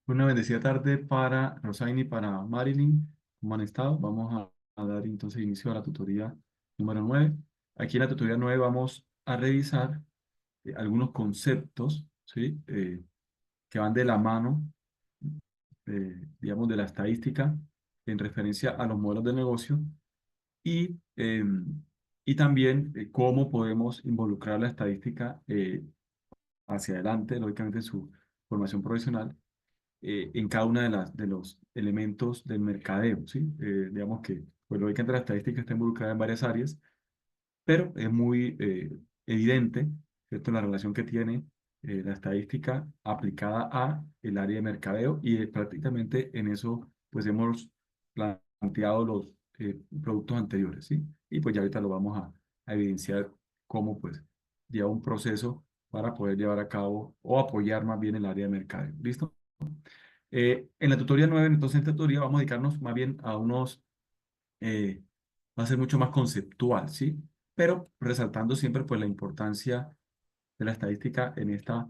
Una bendecida tarde para Rosaini y para Marilyn. ¿Cómo han estado? Vamos a dar entonces inicio a la tutoría número 9. Aquí en la tutoría 9 vamos a revisar algunos conceptos, ¿sí? Que van de la mano, digamos, de la estadística en referencia a los modelos de negocio y, y también cómo podemos involucrar la estadística hacia adelante, lógicamente en su formación profesional en cada una de los elementos del mercadeo, ¿sí? Digamos que, pues lógicamente la estadística está involucrada en varias áreas, pero es muy evidente, ¿cierto? La relación que tiene la estadística aplicada a el área de mercadeo y prácticamente en eso, pues hemos planteado los productos anteriores, ¿sí? Y pues ya ahorita lo vamos a evidenciar cómo, pues, lleva un proceso para poder llevar a cabo o apoyar más bien el área de mercadeo. ¿Listo? En la tutoría 9, entonces en esta tutoría vamos a dedicarnos más bien a unos, va a ser mucho más conceptual, ¿sí? Pero resaltando siempre pues la importancia de la estadística en esta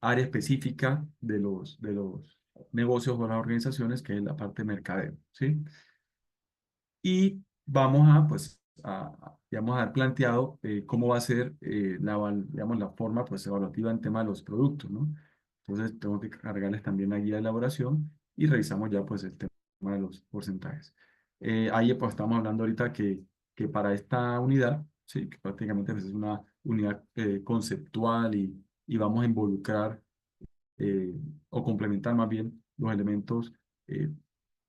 área específica de los negocios o las organizaciones, que es la parte de mercadeo, ¿sí? Y vamos a, pues, digamos, a haber planteado cómo va a ser digamos, la forma, pues, evaluativa en tema de los productos, ¿no? Entonces, tengo que cargarles también la guía de elaboración y revisamos ya, pues, el tema de los porcentajes. Ahí, pues, estamos hablando ahorita que para esta unidad, sí, que prácticamente pues, es una unidad conceptual y vamos a involucrar eh, o complementar más bien los elementos eh,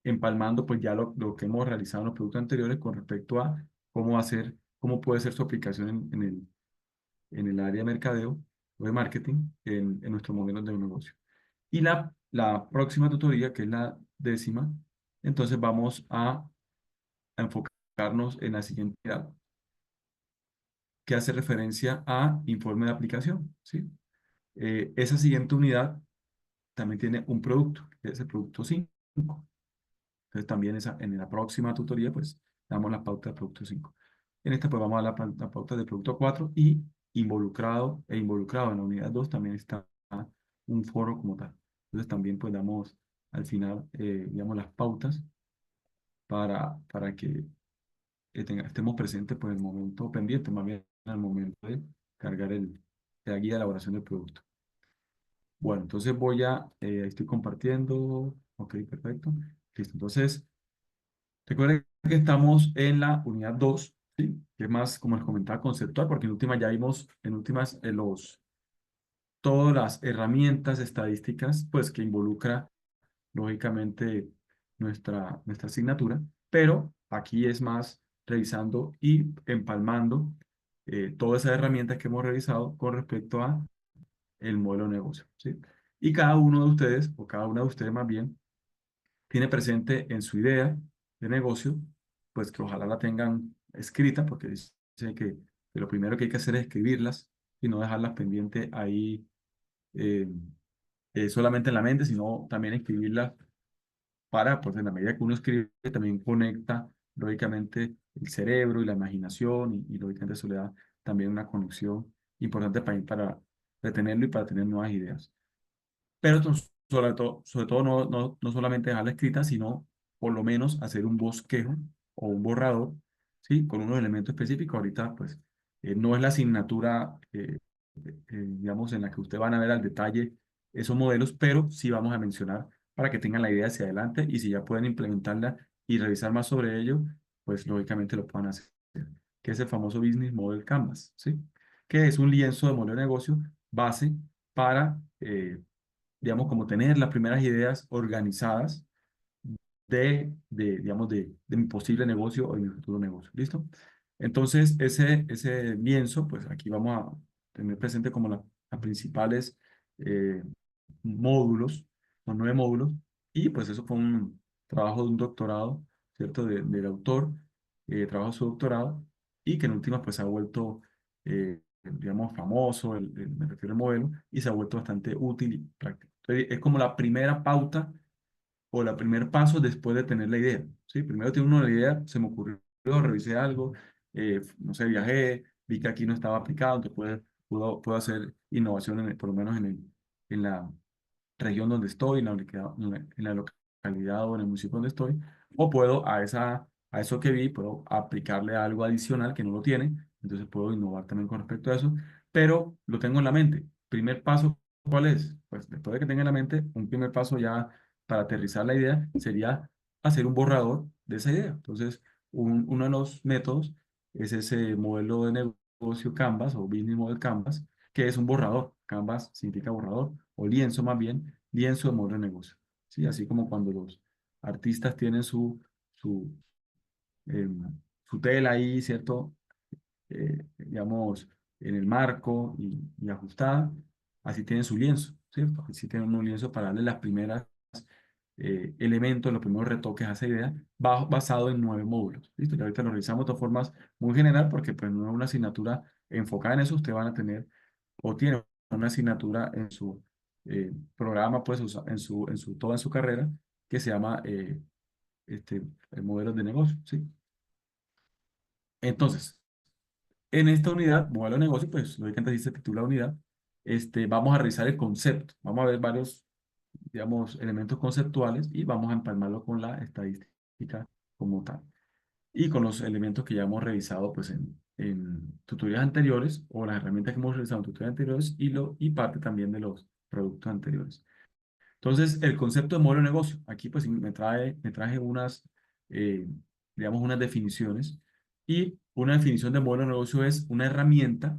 empalmando pues ya lo que hemos realizado en los productos anteriores con respecto a cómo va a ser, cómo puede ser su aplicación en el área de mercadeo o de marketing en nuestros modelos de negocio. Y la próxima tutoría, que es la 10ª, entonces vamos a enfocarnos en la siguiente unidad, que hace referencia a informe de aplicación, ¿sí? Esa siguiente unidad también tiene un producto, que es el producto 5. Entonces también en la próxima tutoría pues damos la pauta del producto 5. En esta pues vamos a dar la pauta del producto 4 y involucrado en la unidad 2 también está un foro como tal. Entonces también pues damos al final digamos las pautas para que estemos presentes pues en el momento pendiente, más bien al momento de cargar la guía de elaboración del producto. Bueno, entonces estoy compartiendo, ok, perfecto. Listo, entonces recuerden que estamos en la unidad 2, ¿sí? Que es más, como les comentaba, conceptual, porque en última ya vimos, en últimas, todas las herramientas estadísticas, pues que involucra, lógicamente, nuestra asignatura, pero aquí es más revisando y empalmando todas esas herramientas que hemos revisado con respecto a el modelo de negocio, ¿sí? Y cada uno de ustedes, o cada una de ustedes más bien, tiene presente en su idea de negocio, pues que ojalá la tengan escrita, porque dice que lo primero que hay que hacer es escribirlas y no dejarlas pendientes ahí eh, solamente en la mente, sino también escribirlas para, pues en la medida que uno escribe, también conecta lógicamente el cerebro y la imaginación y lógicamente eso le da también una conexión importante para retenerlo y para tener nuevas ideas. Pero sobre todo no solamente dejarla escrita, sino por lo menos hacer un bosquejo o un borrador, ¿sí? Con unos elementos específicos. Ahorita, pues, no es la asignatura, digamos, en la que ustedes van a ver al detalle esos modelos, pero sí vamos a mencionar para que tengan la idea hacia adelante y si ya pueden implementarla y revisar más sobre ello, pues, lógicamente lo puedan hacer. Que es el famoso Business Model Canvas, ¿sí? Que es un lienzo de modelo de negocio base para digamos, como tener las primeras ideas organizadas digamos, de mi posible negocio o de mi futuro negocio. ¿Listo? Entonces, ese lienzo, pues aquí vamos a tener presente como las principales eh, módulos, son 9 módulos, y pues eso fue un trabajo de un doctorado, ¿cierto? Del autor, trabajo de su doctorado, y que en últimas pues se ha vuelto, digamos, famoso, me refiero al modelo, y se ha vuelto bastante útil y práctico. Entonces, es como la primera pauta o el primer paso después de tener la idea, ¿sí? Primero tiene uno la idea, se me ocurrió, revisé algo, no sé, viajé, vi que aquí no estaba aplicado, entonces puedo hacer innovación, por lo menos en la región donde estoy, en la localidad o en el municipio donde estoy, o puedo a eso que vi, puedo aplicarle algo adicional que no lo tiene, entonces puedo innovar también con respecto a eso, pero lo tengo en la mente. Primer paso, ¿cuál es? Pues después de que tenga en la mente, un primer paso ya para aterrizar la idea sería hacer un borrador de esa idea. Entonces, uno de los métodos es ese modelo de negocio Canvas o Business Model Canvas, que es un borrador. Canvas significa borrador o lienzo más bien, lienzo de modelo de negocio. ¿Sí? Así como cuando los artistas tienen su, em, su tela ahí, ¿cierto? Digamos, en el marco y ajustada, así tienen su lienzo, ¿cierto? Así tienen un lienzo para darle las primeras elementos, los primeros retoques a esa idea, basado en 9 módulos. ¿Listo? Y ahorita lo revisamos de formas muy general porque pues no es una asignatura enfocada en eso, ustedes van a tener o tienen una asignatura en su programa, pues toda en su carrera, que se llama este, modelos de negocio, ¿sí? Entonces, en esta unidad, modelo de negocio, pues lógicamente así se titula unidad, vamos a revisar el concepto, vamos a ver varios, digamos, elementos conceptuales y vamos a empalmarlo con la estadística como tal y con los elementos que ya hemos revisado pues en tutorías anteriores o las herramientas que hemos revisado en tutorías anteriores y parte también de los productos anteriores. Entonces, el concepto de modelo de negocio, aquí pues sí me traje unas, eh, digamos, unas definiciones y una definición de modelo de negocio es una herramienta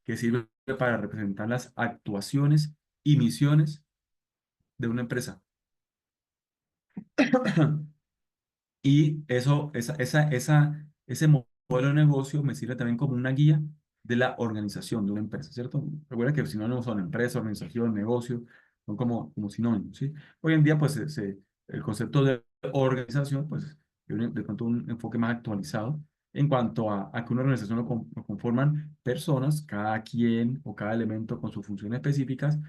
que sirve para representar las actuaciones y misiones de una empresa. Y ese modelo de negocio me sirve también como una guía de la organización de una empresa, ¿cierto? Recuerda que sinónimos son empresa, organización, negocio, son como sinónimos, ¿sí? Hoy en día, pues, el concepto de organización, pues, tiene de pronto un enfoque más actualizado en cuanto a que una organización lo conforman personas, cada quien o cada elemento con sus funciones específicas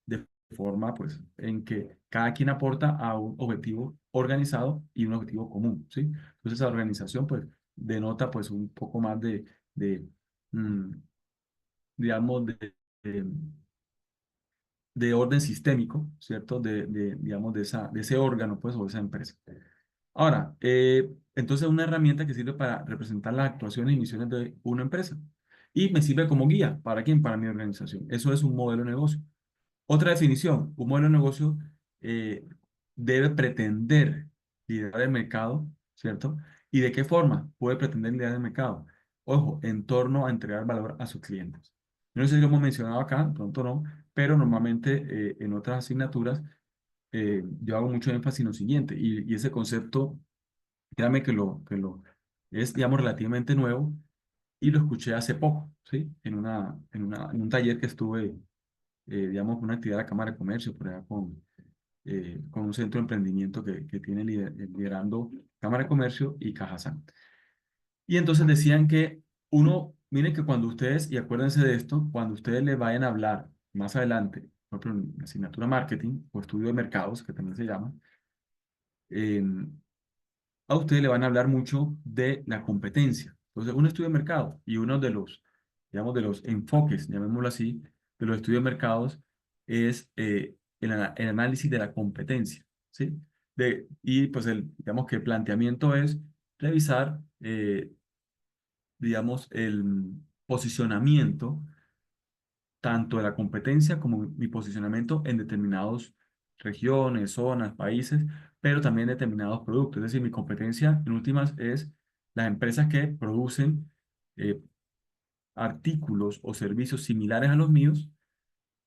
de forma pues en que cada quien aporta a un objetivo organizado y un objetivo común, ¿sí? Entonces esa organización pues denota pues un poco más de mm, digamos, de, de orden sistémico, ¿cierto? Digamos, de ese órgano pues o de esa empresa. Ahora, entonces una herramienta que sirve para representar las actuaciones y misiones de una empresa y me sirve como guía. ¿Para quién? Para mi organización. Eso es un modelo de negocio. Otra definición, un modelo de negocio eh, debe pretender liderar el mercado, ¿cierto? ¿Y de qué forma puede pretender liderar el mercado? Ojo, en torno a entregar valor a sus clientes. Yo no sé si lo hemos mencionado acá, de pronto no, pero normalmente en otras asignaturas yo hago mucho énfasis en lo siguiente, y ese concepto, créame que lo es, digamos, relativamente nuevo y lo escuché hace poco, ¿sí? En un taller que estuve digamos, una actividad de la Cámara de Comercio, por allá con un centro de emprendimiento que tiene liderando Cámara de Comercio y Cajazán. Y entonces decían que miren que cuando ustedes, y acuérdense de esto, cuando ustedes le vayan a hablar más adelante, por ejemplo, en la asignatura marketing o estudio de mercados, que también se llama, eh, a ustedes le van a hablar mucho de la competencia. Entonces, un estudio de mercado y uno de los, digamos, de los enfoques, llamémoslo así, de los estudios de mercados es el análisis de la competencia, ¿sí? Y pues digamos que el planteamiento es revisar, digamos, el posicionamiento tanto de la competencia como mi posicionamiento en determinadas regiones, zonas, países, pero también determinados productos. Es decir, mi competencia en últimas es las empresas que producen eh, artículos o servicios similares a los míos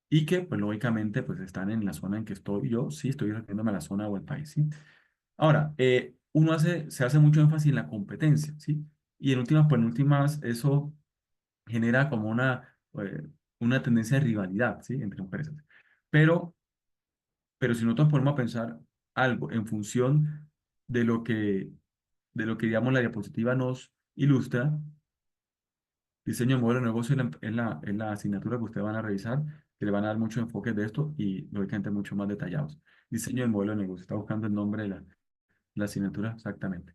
y que, pues lógicamente, pues están en la zona en que estoy yo, sí, estoy refiriéndome a la zona o el país, ¿sí? Ahora, se hace mucho énfasis en la competencia, ¿sí? Y en últimas, eso genera como una tendencia de rivalidad, ¿sí? Entre empresas. Pero, pero si nosotros ponemos a pensar algo en función de lo que, digamos, la diapositiva nos ilustra, diseño de modelo de negocio es la asignatura que ustedes van a revisar, que le van a dar mucho enfoque de esto y, lógicamente, mucho más detallados. Diseño del modelo de negocio, está buscando el nombre de la asignatura exactamente.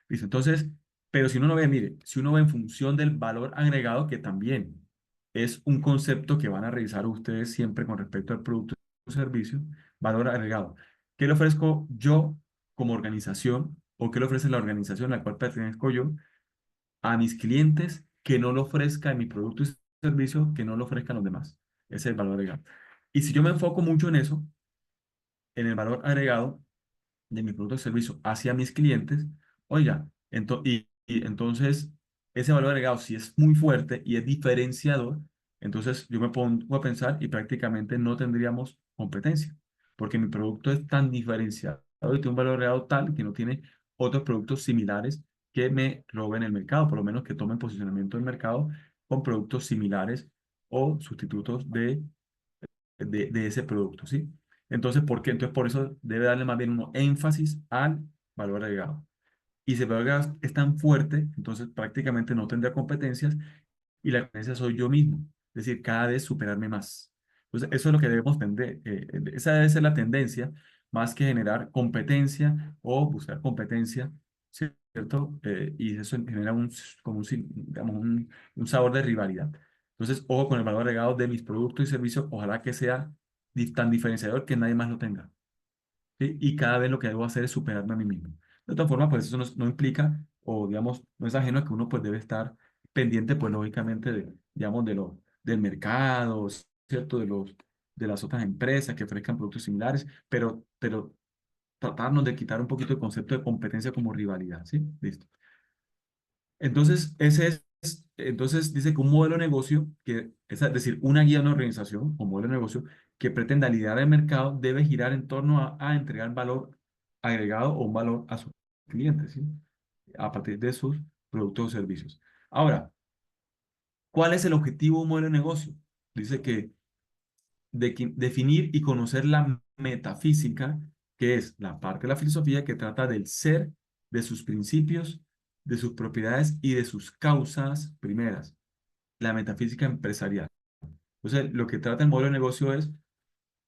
Listo, entonces, pero si uno no ve, mire, si uno ve en función del valor agregado, que también es un concepto que van a revisar ustedes siempre con respecto al producto o servicio, valor agregado. ¿Qué le ofrezco yo como organización o qué le ofrece la organización a la cual pertenezco yo a mis clientes que no lo ofrezca en mi producto y servicio, que no lo ofrezcan los demás? Ese es el valor agregado. Y si yo me enfoco mucho en eso, en el valor agregado de mi producto o servicio hacia mis clientes, oiga, y entonces ese valor agregado, si es muy fuerte y es diferenciador, entonces yo me pongo a pensar y prácticamente no tendríamos competencia, porque mi producto es tan diferenciado y tiene un valor agregado tal que no tiene otros productos similares que me roben el mercado, por lo menos que tomen posicionamiento en el mercado con productos similares o sustitutos de ese producto, ¿sí? Entonces, ¿por qué? Entonces, por eso debe darle más bien uno énfasis al valor agregado. Y si el valor agregado es tan fuerte, entonces prácticamente no tendría competencias y la competencia soy yo mismo. Es decir, cada vez superarme más. Entonces, eso es lo que debemos tender. Esa debe ser la tendencia, más que generar competencia o buscar competencia, ¿cierto? Y eso genera como digamos, un sabor de rivalidad. Entonces, ojo con el valor agregado de mis productos y servicios, ojalá que sea tan diferenciador que nadie más lo tenga. ¿Sí? Y cada vez lo que debo hacer es superarme a mí mismo. De todas formas, pues eso no implica, o digamos, no es ajeno a que uno pues debe estar pendiente, pues lógicamente, digamos, del mercado, ¿cierto? De las otras empresas que ofrezcan productos similares, pero tratarnos de quitar un poquito el concepto de competencia como rivalidad, ¿sí? Listo. Entonces, entonces dice que un modelo de negocio, es decir, una guía de una organización o modelo de negocio que pretenda liderar el mercado debe girar en torno a entregar valor agregado o un valor a sus clientes, ¿sí? A partir de sus productos o servicios. Ahora, ¿cuál es el objetivo de un modelo de negocio? Dice que definir y conocer la metafísica, que es la parte de la filosofía que trata del ser, de sus principios, de sus propiedades y de sus causas primeras, la metafísica empresarial. Entonces, lo que trata el modelo de negocio es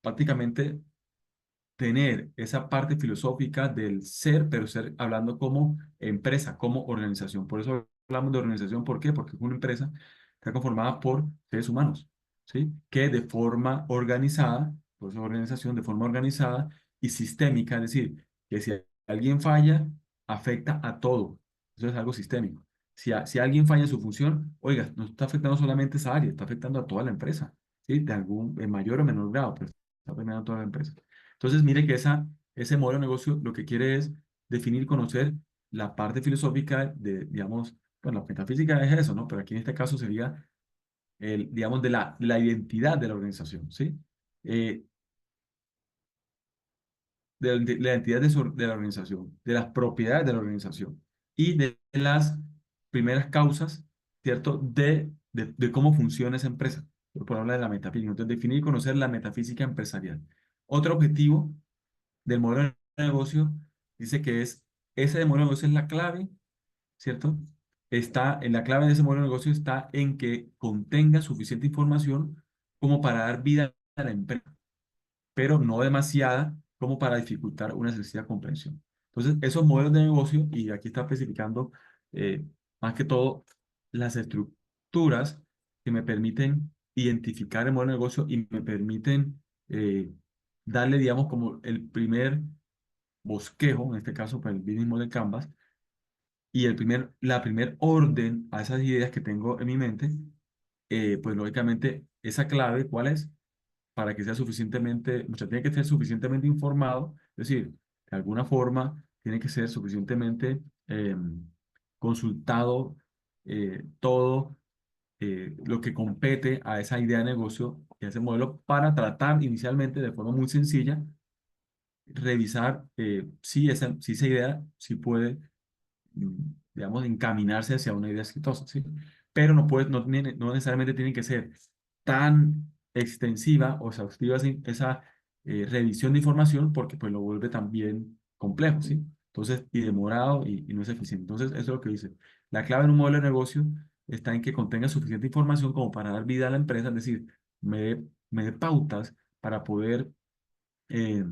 prácticamente tener esa parte filosófica del ser, pero ser hablando como empresa, como organización. Por eso hablamos de organización, ¿por qué? Porque es una empresa que está conformada por seres humanos, ¿sí? Que de forma organizada, por eso organización, de forma organizada y sistémica, es decir, que si alguien falla, afecta a todo. Eso es algo sistémico. Si alguien falla en su función, oiga, no está afectando solamente esa área, está afectando a toda la empresa, ¿sí? En mayor o menor grado, pero está afectando a toda la empresa. Entonces, mire que ese modelo de negocio lo que quiere es definir y conocer la parte filosófica de, digamos, bueno, la metafísica es eso, ¿no? Pero aquí en este caso sería, digamos, de la identidad de la organización, ¿sí? Eh, de la identidad de la organización, de las propiedades de la organización y de las primeras causas, ¿cierto? De cómo funciona esa empresa. Por hablar de la metafísica. Entonces, definir y conocer la metafísica empresarial. Otro objetivo del modelo de negocio dice que ese modelo de negocio es la clave, ¿cierto? Está en la clave de ese modelo de negocio está en que contenga suficiente información como para dar vida a la empresa, pero no demasiada como para dificultar una excesiva comprensión. Entonces, esos modelos de negocio, y aquí está especificando más que todo las estructuras que me permiten identificar el modelo de negocio y me permiten darle, digamos, como el primer bosquejo, en este caso, para el Business Model Canvas, y la primer orden a esas ideas que tengo en mi mente, pues lógicamente esa clave, ¿cuál es? Para que sea suficientemente, o sea, tiene que ser suficientemente informado, es decir, de alguna forma tiene que ser suficientemente consultado todo lo que compete a esa idea de negocio y a ese modelo para tratar inicialmente de forma muy sencilla, revisar si esa idea sí puede digamos, encaminarse hacia una idea exitosa, ¿sí? Pero no necesariamente tiene que ser tan extensiva o exhaustiva esa revisión de información porque pues lo vuelve también complejo, ¿sí? Entonces, y demorado y no es eficiente. Entonces, eso es lo que dice. La clave en un modelo de negocio está en que contenga suficiente información como para dar vida a la empresa, es decir, me dé pautas para poder eh,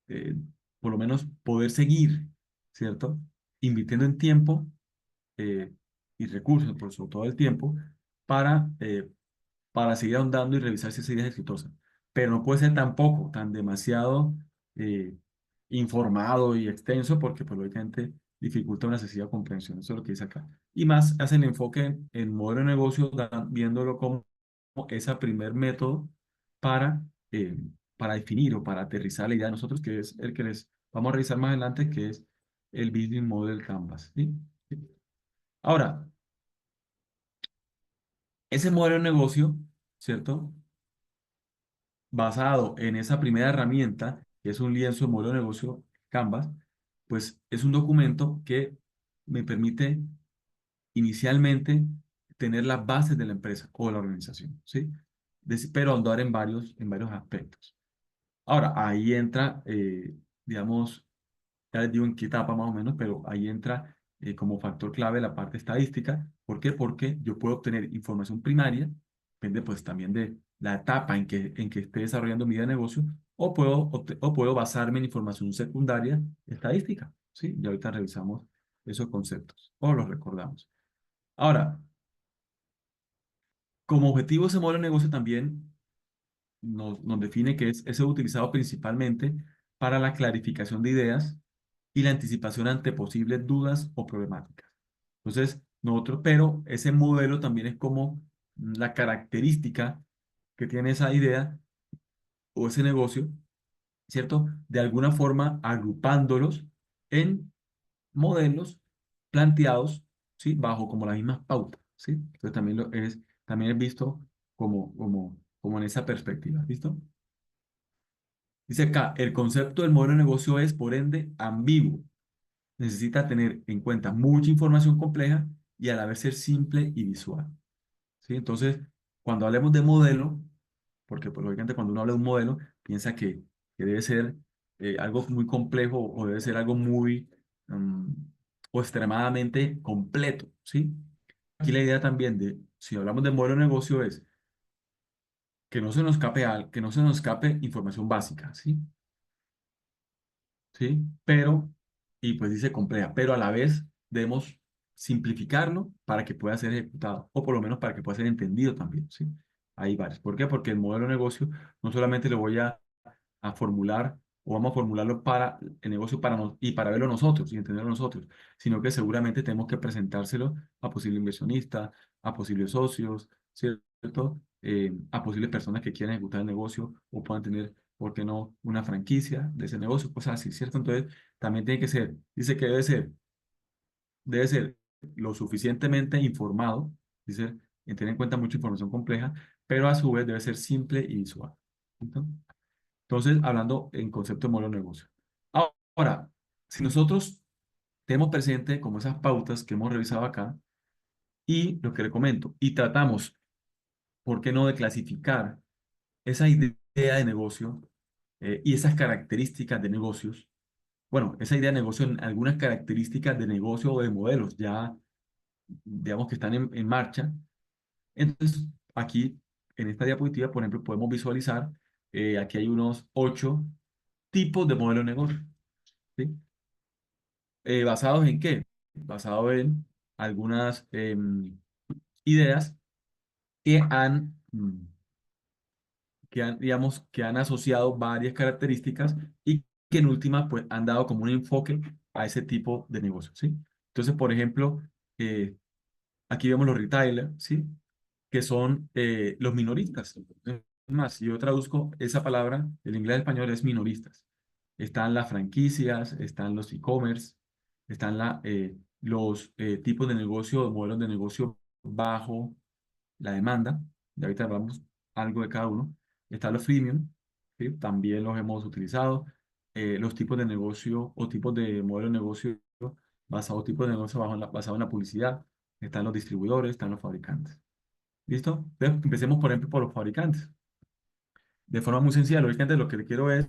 eh, por lo menos poder seguir, ¿cierto? Invirtiendo en tiempo eh, y recursos, por sobre todo el tiempo, para, eh, para seguir ahondando y revisar si esa idea es exitosa. pero no puede ser tampoco tan demasiado eh, informado y extenso porque pues lógicamente dificulta una excesiva comprensión. Eso es lo que dice acá. Y más hacen enfoque en modelo de negocio, viéndolo como ese primer método para, eh, para definir o para aterrizar la idea de nosotros, que es el que les vamos a revisar más adelante, que es el Business Model Canvas. ¿Sí? Ahora, ese modelo de negocio, ¿cierto? Basado en esa primera herramienta, que es un lienzo de modelo de negocio Canvas, pues es un documento que me permite inicialmente tener las bases de la empresa o de la organización, ¿sí? Pero andar en varios aspectos. Ahora, ahí entra, digamos, ya les digo en qué etapa más o menos, pero ahí entra como factor clave la parte estadística. ¿Por qué? Porque yo puedo obtener información primaria, depende pues también de la etapa en que esté desarrollando mi idea de negocio, o puedo basarme en información secundaria estadística, ¿sí? Y ahorita revisamos esos conceptos o los recordamos. Ahora, como objetivo ese modelo de negocio también nos define que es utilizado principalmente para la clarificación de ideas y la anticipación ante posibles dudas o problemáticas. Entonces, nosotros, pero ese modelo también es como la característica que tiene esa idea o ese negocio, ¿cierto? De alguna forma agrupándolos en modelos planteados, ¿sí? Bajo como las mismas pautas, ¿sí? Entonces también es visto como en esa perspectiva, ¿listo? Dice acá, el concepto del modelo de negocio es, por ende, ambiguo. Necesita tener en cuenta mucha información compleja y a la vez ser simple y visual. ¿Sí? Entonces, cuando hablemos de modelo, porque pues, lógicamente cuando uno habla de un modelo, piensa que debe ser algo muy complejo o debe ser algo muy mm, o extremadamente completo. ¿Sí? Aquí la idea también de, si hablamos de modelo de negocio, es que no se nos escape, que no se nos escape información básica. ¿Sí? ¿Sí? Pero, y pues dice compleja, pero a la vez debemos simplificarlo para que pueda ser ejecutado, o por lo menos para que pueda ser entendido también, ¿sí? Hay varios. ¿Por qué? Porque el modelo de negocio no solamente lo voy a formular o vamos a formularlo para el negocio y para verlo nosotros y entenderlo nosotros, sino que seguramente tenemos que presentárselo a posibles inversionistas, a posibles socios, ¿cierto? A posibles personas que quieran ejecutar el negocio o puedan tener, ¿por qué no?, una franquicia de ese negocio, cosas así, ¿cierto? Entonces, también tiene que ser, dice que debe ser lo suficientemente informado, dice, en tener en cuenta mucha información compleja, pero a su vez debe ser simple y visual. ¿Listo? Entonces, hablando en concepto de modelo de negocio. Ahora, si nosotros tenemos presente como esas pautas que hemos revisado acá y lo que le comento, y tratamos, ¿por qué no?, de clasificar esa idea de negocio y esas características de negocios. Bueno, esa idea de negocio en algunas características de negocio o de modelos ya, digamos que están en marcha. Entonces, aquí, en esta diapositiva, por ejemplo, podemos visualizar, aquí hay unos 8 tipos de modelo de negocio. ¿Sí? ¿Basados en qué? Basado en algunas ideas digamos, que han asociado varias características y que en última, pues, han dado como un enfoque a ese tipo de negocio, ¿sí? Entonces, por ejemplo, eh, aquí vemos los retailers, ¿sí? Que son los minoristas. Es más, si yo traduzco esa palabra, el inglés al español es minoristas. Están las franquicias, están los e-commerce, están los tipos de negocio, modelos de negocio bajo la demanda. Y ahorita hablamos algo de cada uno. Están los freemium, ¿sí? También los hemos utilizado. Los tipos de negocio o tipos de modelo de negocio tipos de negocio basado en la publicidad. Están los distribuidores, están los fabricantes. ¿Listo? Entonces, empecemos, por ejemplo, por los fabricantes. De forma muy sencilla, lógicamente lo que le quiero es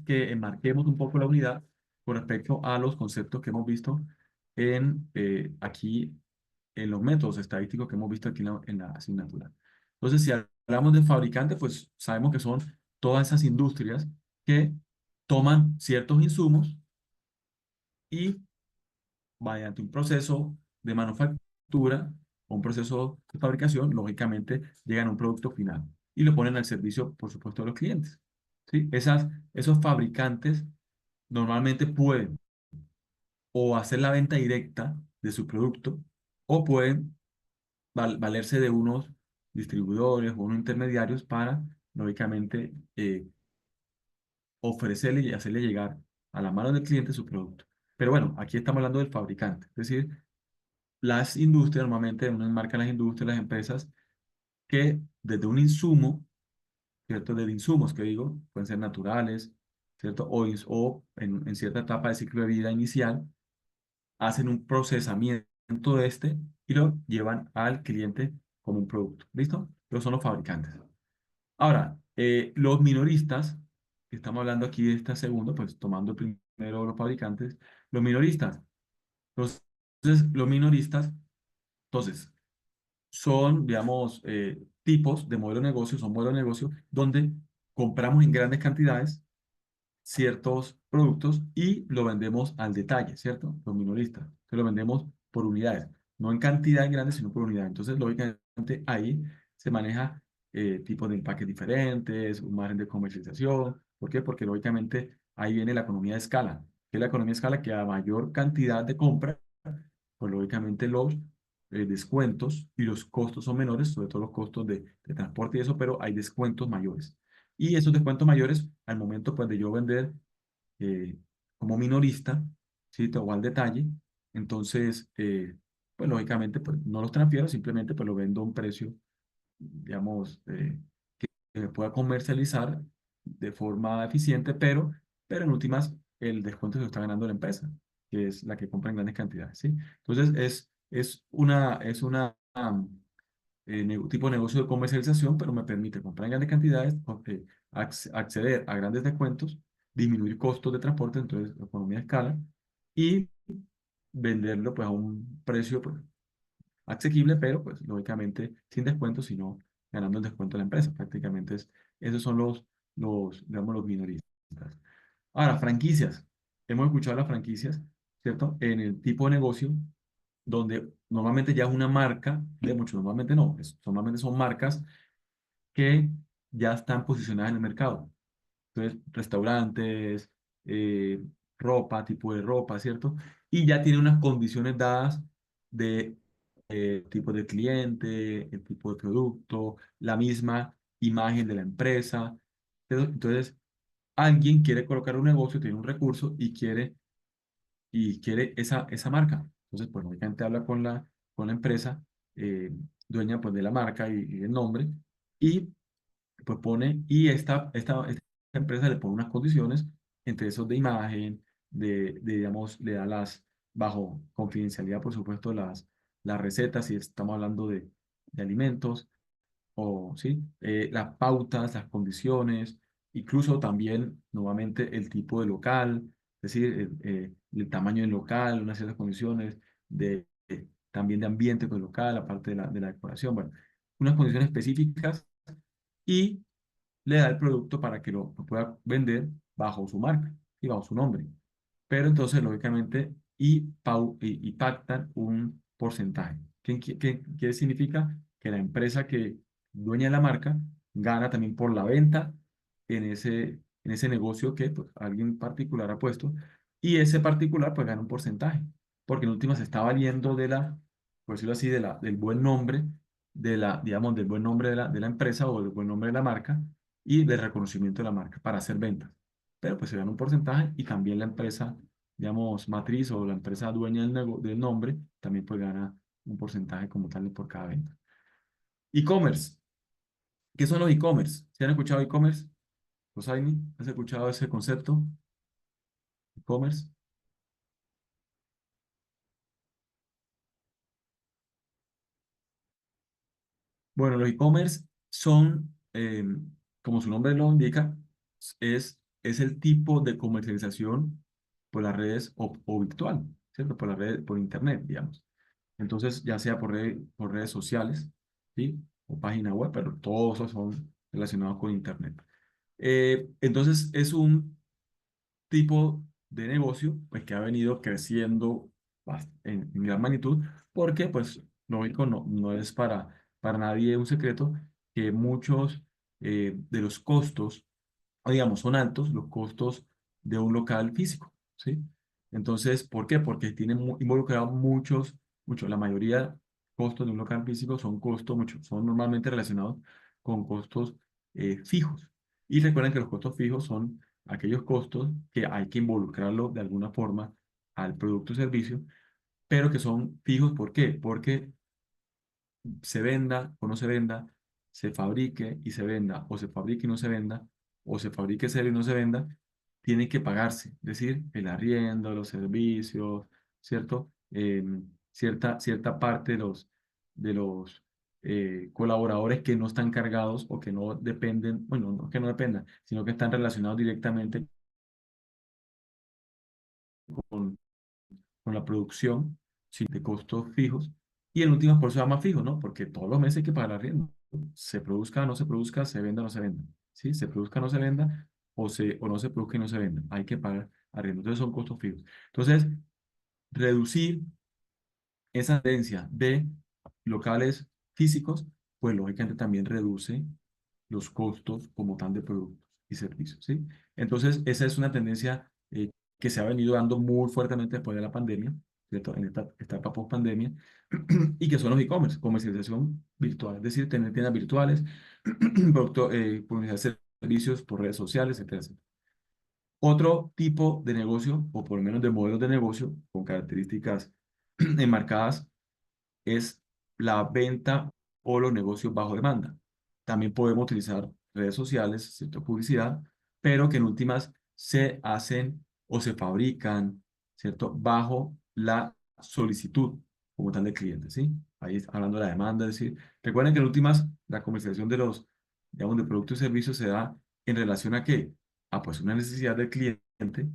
que enmarquemos un poco la unidad con respecto a los conceptos que hemos visto aquí en los métodos estadísticos que hemos visto aquí en la asignatura. Entonces, si hablamos de fabricantes, pues sabemos que son todas esas industrias que toman ciertos insumos y mediante un proceso de manufactura o un proceso de fabricación, lógicamente llegan a un producto final. y lo ponen al servicio, por supuesto, de los clientes. ¿Sí? Esos fabricantes normalmente pueden o hacer la venta directa de su producto o pueden valerse de unos distribuidores o unos intermediarios para, lógicamente, ofrecerle y hacerle llegar a la mano del cliente su producto. Pero bueno, aquí estamos hablando del fabricante, es decir, las industrias, normalmente uno enmarca las industrias, las empresas, que desde un insumo, ¿cierto? Desde insumos, que digo, pueden ser naturales, ¿cierto? O en cierta etapa de ciclo de vida inicial, hacen un procesamiento de este y lo llevan al cliente como un producto. ¿Listo? Pero son los fabricantes. Ahora, los minoristas, que estamos hablando aquí de este segundo, pues tomando primero los fabricantes, los minoristas. Entonces, los minoristas, entonces, son, digamos, tipos de modelo de negocio, son modelos de negocio donde compramos en grandes cantidades ciertos productos y lo vendemos al detalle, ¿cierto? Los minoristas. Entonces lo vendemos por unidades, no en cantidades grandes, sino por unidades. Entonces, lógicamente, ahí se maneja tipos de empaques diferentes, un margen de comercialización. ¿Por qué? Porque lógicamente ahí viene la economía de escala. Que es la economía de escala que a mayor cantidad de compra, pues lógicamente los descuentos y los costos son menores, sobre todo los costos de transporte y eso, pero hay descuentos mayores. Y esos descuentos mayores, al momento pues, de yo vender eh, como minorista, ¿sí? O al detalle, entonces, pues lógicamente pues, no los transfiero, simplemente pues lo vendo a un precio, digamos, que me pueda comercializar de forma eficiente, pero en últimas el descuento se lo está ganando la empresa, que es la que compra en grandes cantidades, ¿sí? Entonces es una tipo de negocio de comercialización, pero me permite comprar en grandes cantidades, acceder a grandes descuentos, disminuir costos de transporte, entonces economía de escala, y venderlo pues a un precio pues, asequible, pero pues lógicamente sin descuento, sino ganando el descuento de la empresa. Prácticamente esos son digamos, los minoristas. Ahora, franquicias. Hemos escuchado las franquicias, ¿cierto? En el tipo de negocio donde normalmente ya es una marca, de mucho, normalmente no, normalmente son marcas que ya están posicionadas en el mercado. Entonces, restaurantes, eh, ropa, tipo de ropa, ¿cierto? Y ya tiene unas condiciones dadas de tipo de cliente, el tipo de producto, la misma imagen de la empresa. Entonces, alguien quiere colocar un negocio, tiene un recurso y quiere esa marca. Entonces, pues lógicamente habla con la empresa dueña pues, de la marca y del nombre y pues pone, y esta empresa le pone unas condiciones, entre esos de imagen, digamos, le da bajo confidencialidad, por supuesto, las recetas, si estamos hablando de alimentos, o sí, las pautas, las condiciones, incluso también nuevamente el tipo de local, es decir, el tamaño del local, unas ciertas condiciones también de ambiente del local, aparte de la decoración, bueno, unas condiciones específicas y le da el producto para que lo pueda vender bajo su marca y bajo su nombre. Pero entonces, lógicamente, y pactan un porcentaje. ¿Qué significa? Que la empresa que dueña de la marca gana también por la venta en ese negocio que pues, alguien particular ha puesto, y ese particular pues gana un porcentaje, porque en última se está valiendo por decirlo así, del buen nombre, digamos, del buen nombre de la empresa o del buen nombre de la marca y del reconocimiento de la marca para hacer ventas. Pero pues se gana un porcentaje y también la empresa, digamos, matriz o la empresa dueña del nombre también pues gana un porcentaje como tal por cada venta. E-commerce. ¿Qué son los e-commerce? ¿Se han escuchado e-commerce? Josaini, ¿has escuchado ese concepto? E-commerce. Bueno, los e-commerce son, como su nombre lo indica, es el tipo de comercialización por las redes o virtual, ¿cierto? Por las redes, por internet, digamos. Entonces, ya sea por redes sociales, ¿sí? O página web, pero todos esos son relacionados con internet. Entonces, es un tipo de negocio pues, que ha venido creciendo en gran magnitud, porque, pues, lógico, no es para nadie un secreto que muchos de los costos, o digamos, son altos los costos de un local físico, ¿sí? Entonces, ¿por qué? Porque tienen involucrados la mayoría costos de un local físico son costos, muchos, son normalmente relacionados con costos fijos. Y recuerden que los costos fijos son aquellos costos que hay que involucrarlo de alguna forma al producto o servicio, pero que son fijos. ¿Por qué? Porque se venda o no se venda, se fabrique y se venda, o se fabrique y no se venda, o se fabrique cero y no se venda, tiene que pagarse, es decir, el arriendo, los servicios, ¿cierto? Cierta parte de los colaboradores que no están cargados o que no dependen, bueno, no que no dependan, sino que están relacionados directamente con la producción, sí, de costos fijos. Y en últimas, por eso se llama fijo, ¿no? Porque todos los meses hay que pagar arriendo. Se produzca o no se produzca, se venda o no se venda. ¿Sí? Se produzca o no se venda, o no se produzca y no se venda. Hay que pagar arriendo. Entonces son costos fijos. Entonces, reducir esa tendencia de locales físicos, pues lógicamente también reduce los costos como tal de productos y servicios, ¿sí? Entonces, esa es una tendencia que se ha venido dando muy fuertemente después de la pandemia, ¿cierto? En esta etapa post-pandemia, y que son los e-commerce, comercialización virtual, es decir, tener tiendas virtuales, publicidad de servicios por redes sociales, etcétera, etcétera. Otro tipo de negocio, o por lo menos de modelos de negocio, con características enmarcadas es la venta o los negocios bajo demanda. También podemos utilizar redes sociales, cierta publicidad, pero que en últimas se hacen o se fabrican, ¿cierto? Bajo la solicitud como tal del cliente, ¿sí? Ahí hablando de la demanda, es decir, recuerden que en últimas la comercialización de los, digamos, de productos y servicios se da en relación a qué? A pues una necesidad del cliente,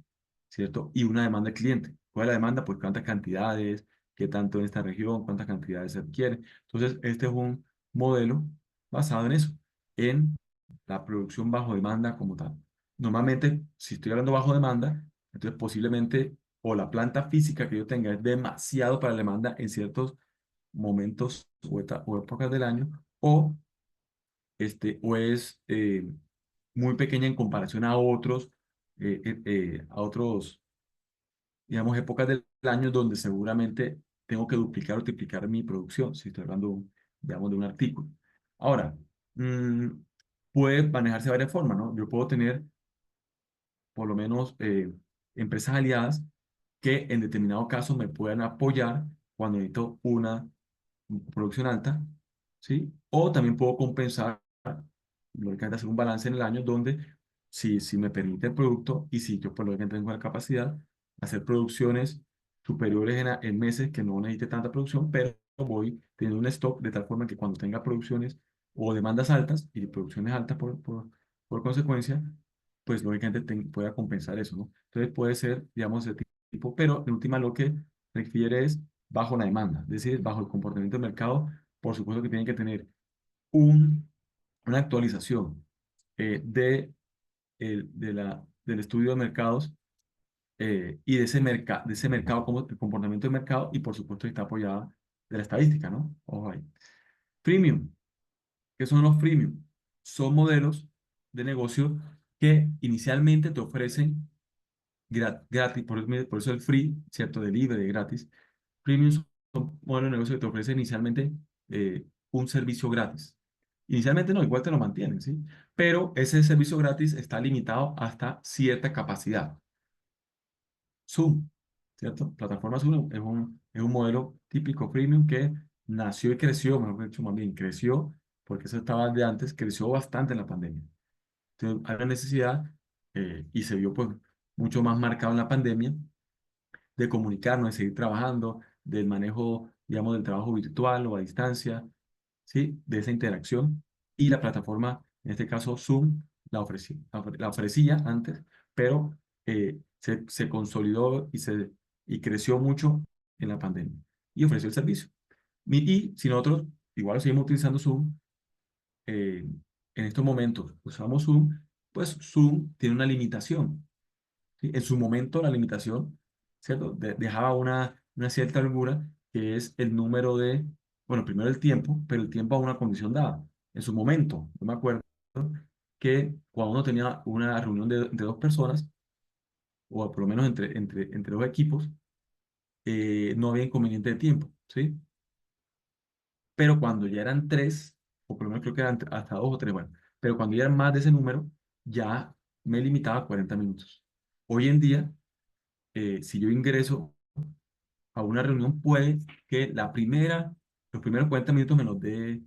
¿cierto? Y una demanda del cliente. ¿Cuál es la demanda? Pues cuántas cantidades, qué tanto en esta región, cuántas cantidades se adquiere. Entonces, este es un modelo basado en eso, en la producción bajo demanda como tal. Normalmente, si estoy hablando bajo demanda, entonces posiblemente o la planta física que yo tenga es demasiado para la demanda en ciertos momentos o épocas del año, o es muy pequeña en comparación a otros digamos, épocas del año donde seguramente tengo que duplicar o triplicar mi producción, si estoy hablando, digamos, de un artículo. Ahora, mm, puede manejarse de varias formas, ¿no? Yo puedo tener, por lo menos, empresas aliadas que en determinado caso me puedan apoyar cuando necesito una producción alta, ¿sí? O también puedo compensar, lógicamente hacer un balance en el año donde si me permite el producto y si yo por lógicamente tengo la capacidad, hacer producciones superiores en meses que no necesite tanta producción, pero voy teniendo un stock de tal forma que cuando tenga producciones o demandas altas y producciones altas por consecuencia, pues lógicamente pueda compensar eso, ¿no? Entonces puede ser, digamos, ese tipo, pero en última lo que requiere es bajo la demanda, es decir, bajo el comportamiento del mercado, por supuesto que tienen que tener un, una actualización del estudio de mercados y de ese mercado, como el comportamiento del mercado, y por supuesto está apoyada de la estadística, ¿no? Ojo ahí. Premium, ¿qué son los premium? Son modelos de negocio que inicialmente te ofrecen gratis, por eso el free, ¿cierto? De libre, de gratis. Premium son modelos de negocio que te ofrecen inicialmente un servicio gratis. Inicialmente no, igual te lo mantienen, ¿sí? Pero ese servicio gratis está limitado hasta cierta capacidad. Zoom, ¿cierto? Plataforma Zoom es un modelo típico premium que nació y creció, mejor dicho, más bien creció, porque eso estaba de antes, creció bastante en la pandemia. Entonces, hay una necesidad y se vio pues mucho más marcado en la pandemia de comunicarnos, de seguir trabajando, del manejo, digamos, del trabajo virtual o a distancia, ¿sí? De esa interacción. Y la plataforma, en este caso Zoom, la ofrecía antes, pero se consolidó y creció mucho en la pandemia y ofreció el servicio. Y si nosotros igual seguimos utilizando Zoom, eh, en estos momentos usamos Zoom, pues Zoom tiene una limitación. ¿Sí? En su momento la limitación, ¿cierto? Dejaba una cierta holgura, que es el número de, bueno, primero el tiempo, pero el tiempo a una condición dada. En su momento, no me acuerdo, que cuando uno tenía una reunión de dos personas, o por lo menos entre dos equipos, no había inconveniente de tiempo, ¿sí? Pero cuando ya eran tres, o por lo menos creo que eran hasta dos o tres, bueno, pero cuando ya eran más de ese número, ya me limitaba a 40 minutos. Hoy en día, si yo ingreso a una reunión, puede que los primeros 40 minutos me los dé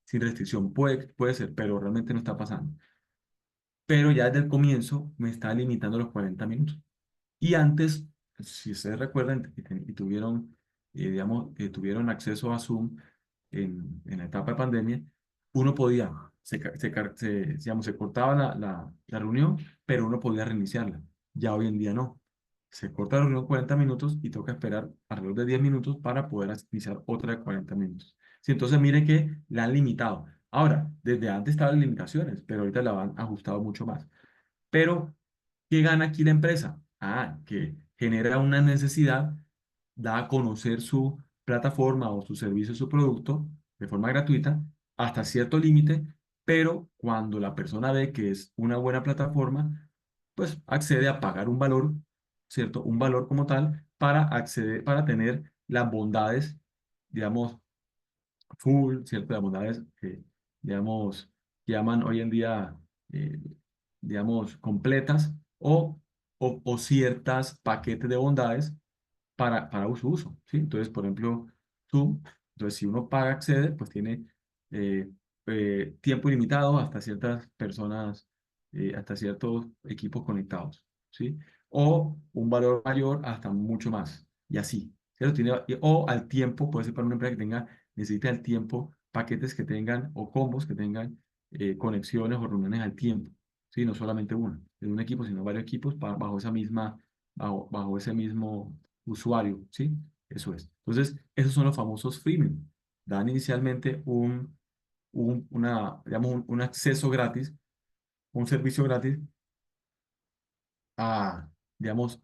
sin restricción, puede ser, pero realmente no está pasando. Pero ya desde el comienzo me está limitando los 40 minutos. Y antes, si ustedes recuerdan y tuvieron, digamos, tuvieron acceso a Zoom en la etapa de pandemia, uno podía, digamos, se cortaba la reunión, pero uno podía reiniciarla. Ya hoy en día no. Se corta la reunión 40 minutos y toca esperar alrededor de 10 minutos para poder iniciar otra de 40 minutos. Sí, entonces mire que la han limitado. Ahora, desde antes estaban limitaciones, pero ahorita la han ajustado mucho más. Pero ¿qué gana aquí la empresa? Ah, que genera una necesidad, da a conocer su plataforma o su servicio, su producto de forma gratuita hasta cierto límite, pero cuando la persona ve que es una buena plataforma, pues accede a pagar un valor, ¿cierto? Un valor como tal para acceder, para tener las bondades, digamos, full, ¿cierto? Las bondades que, digamos, llaman hoy en día, eh, digamos, completas o ciertas paquetes de bondades para su uso, ¿sí? Entonces, por ejemplo, Zoom, entonces si uno paga accede, pues tiene eh, tiempo ilimitado hasta ciertas personas, hasta ciertos equipos conectados, ¿sí? O un valor mayor hasta mucho más, y así, ¿cierto? O al tiempo, puede ser para una empresa que necesita al tiempo paquetes que tengan o combos que tengan conexiones o reuniones al tiempo, ¿sí? No solamente uno, de un equipo, sino varios equipos bajo esa misma, bajo ese mismo usuario, ¿sí? Eso es. Entonces, esos son los famosos freemium. Dan inicialmente digamos, un acceso gratis, un servicio gratis a, digamos,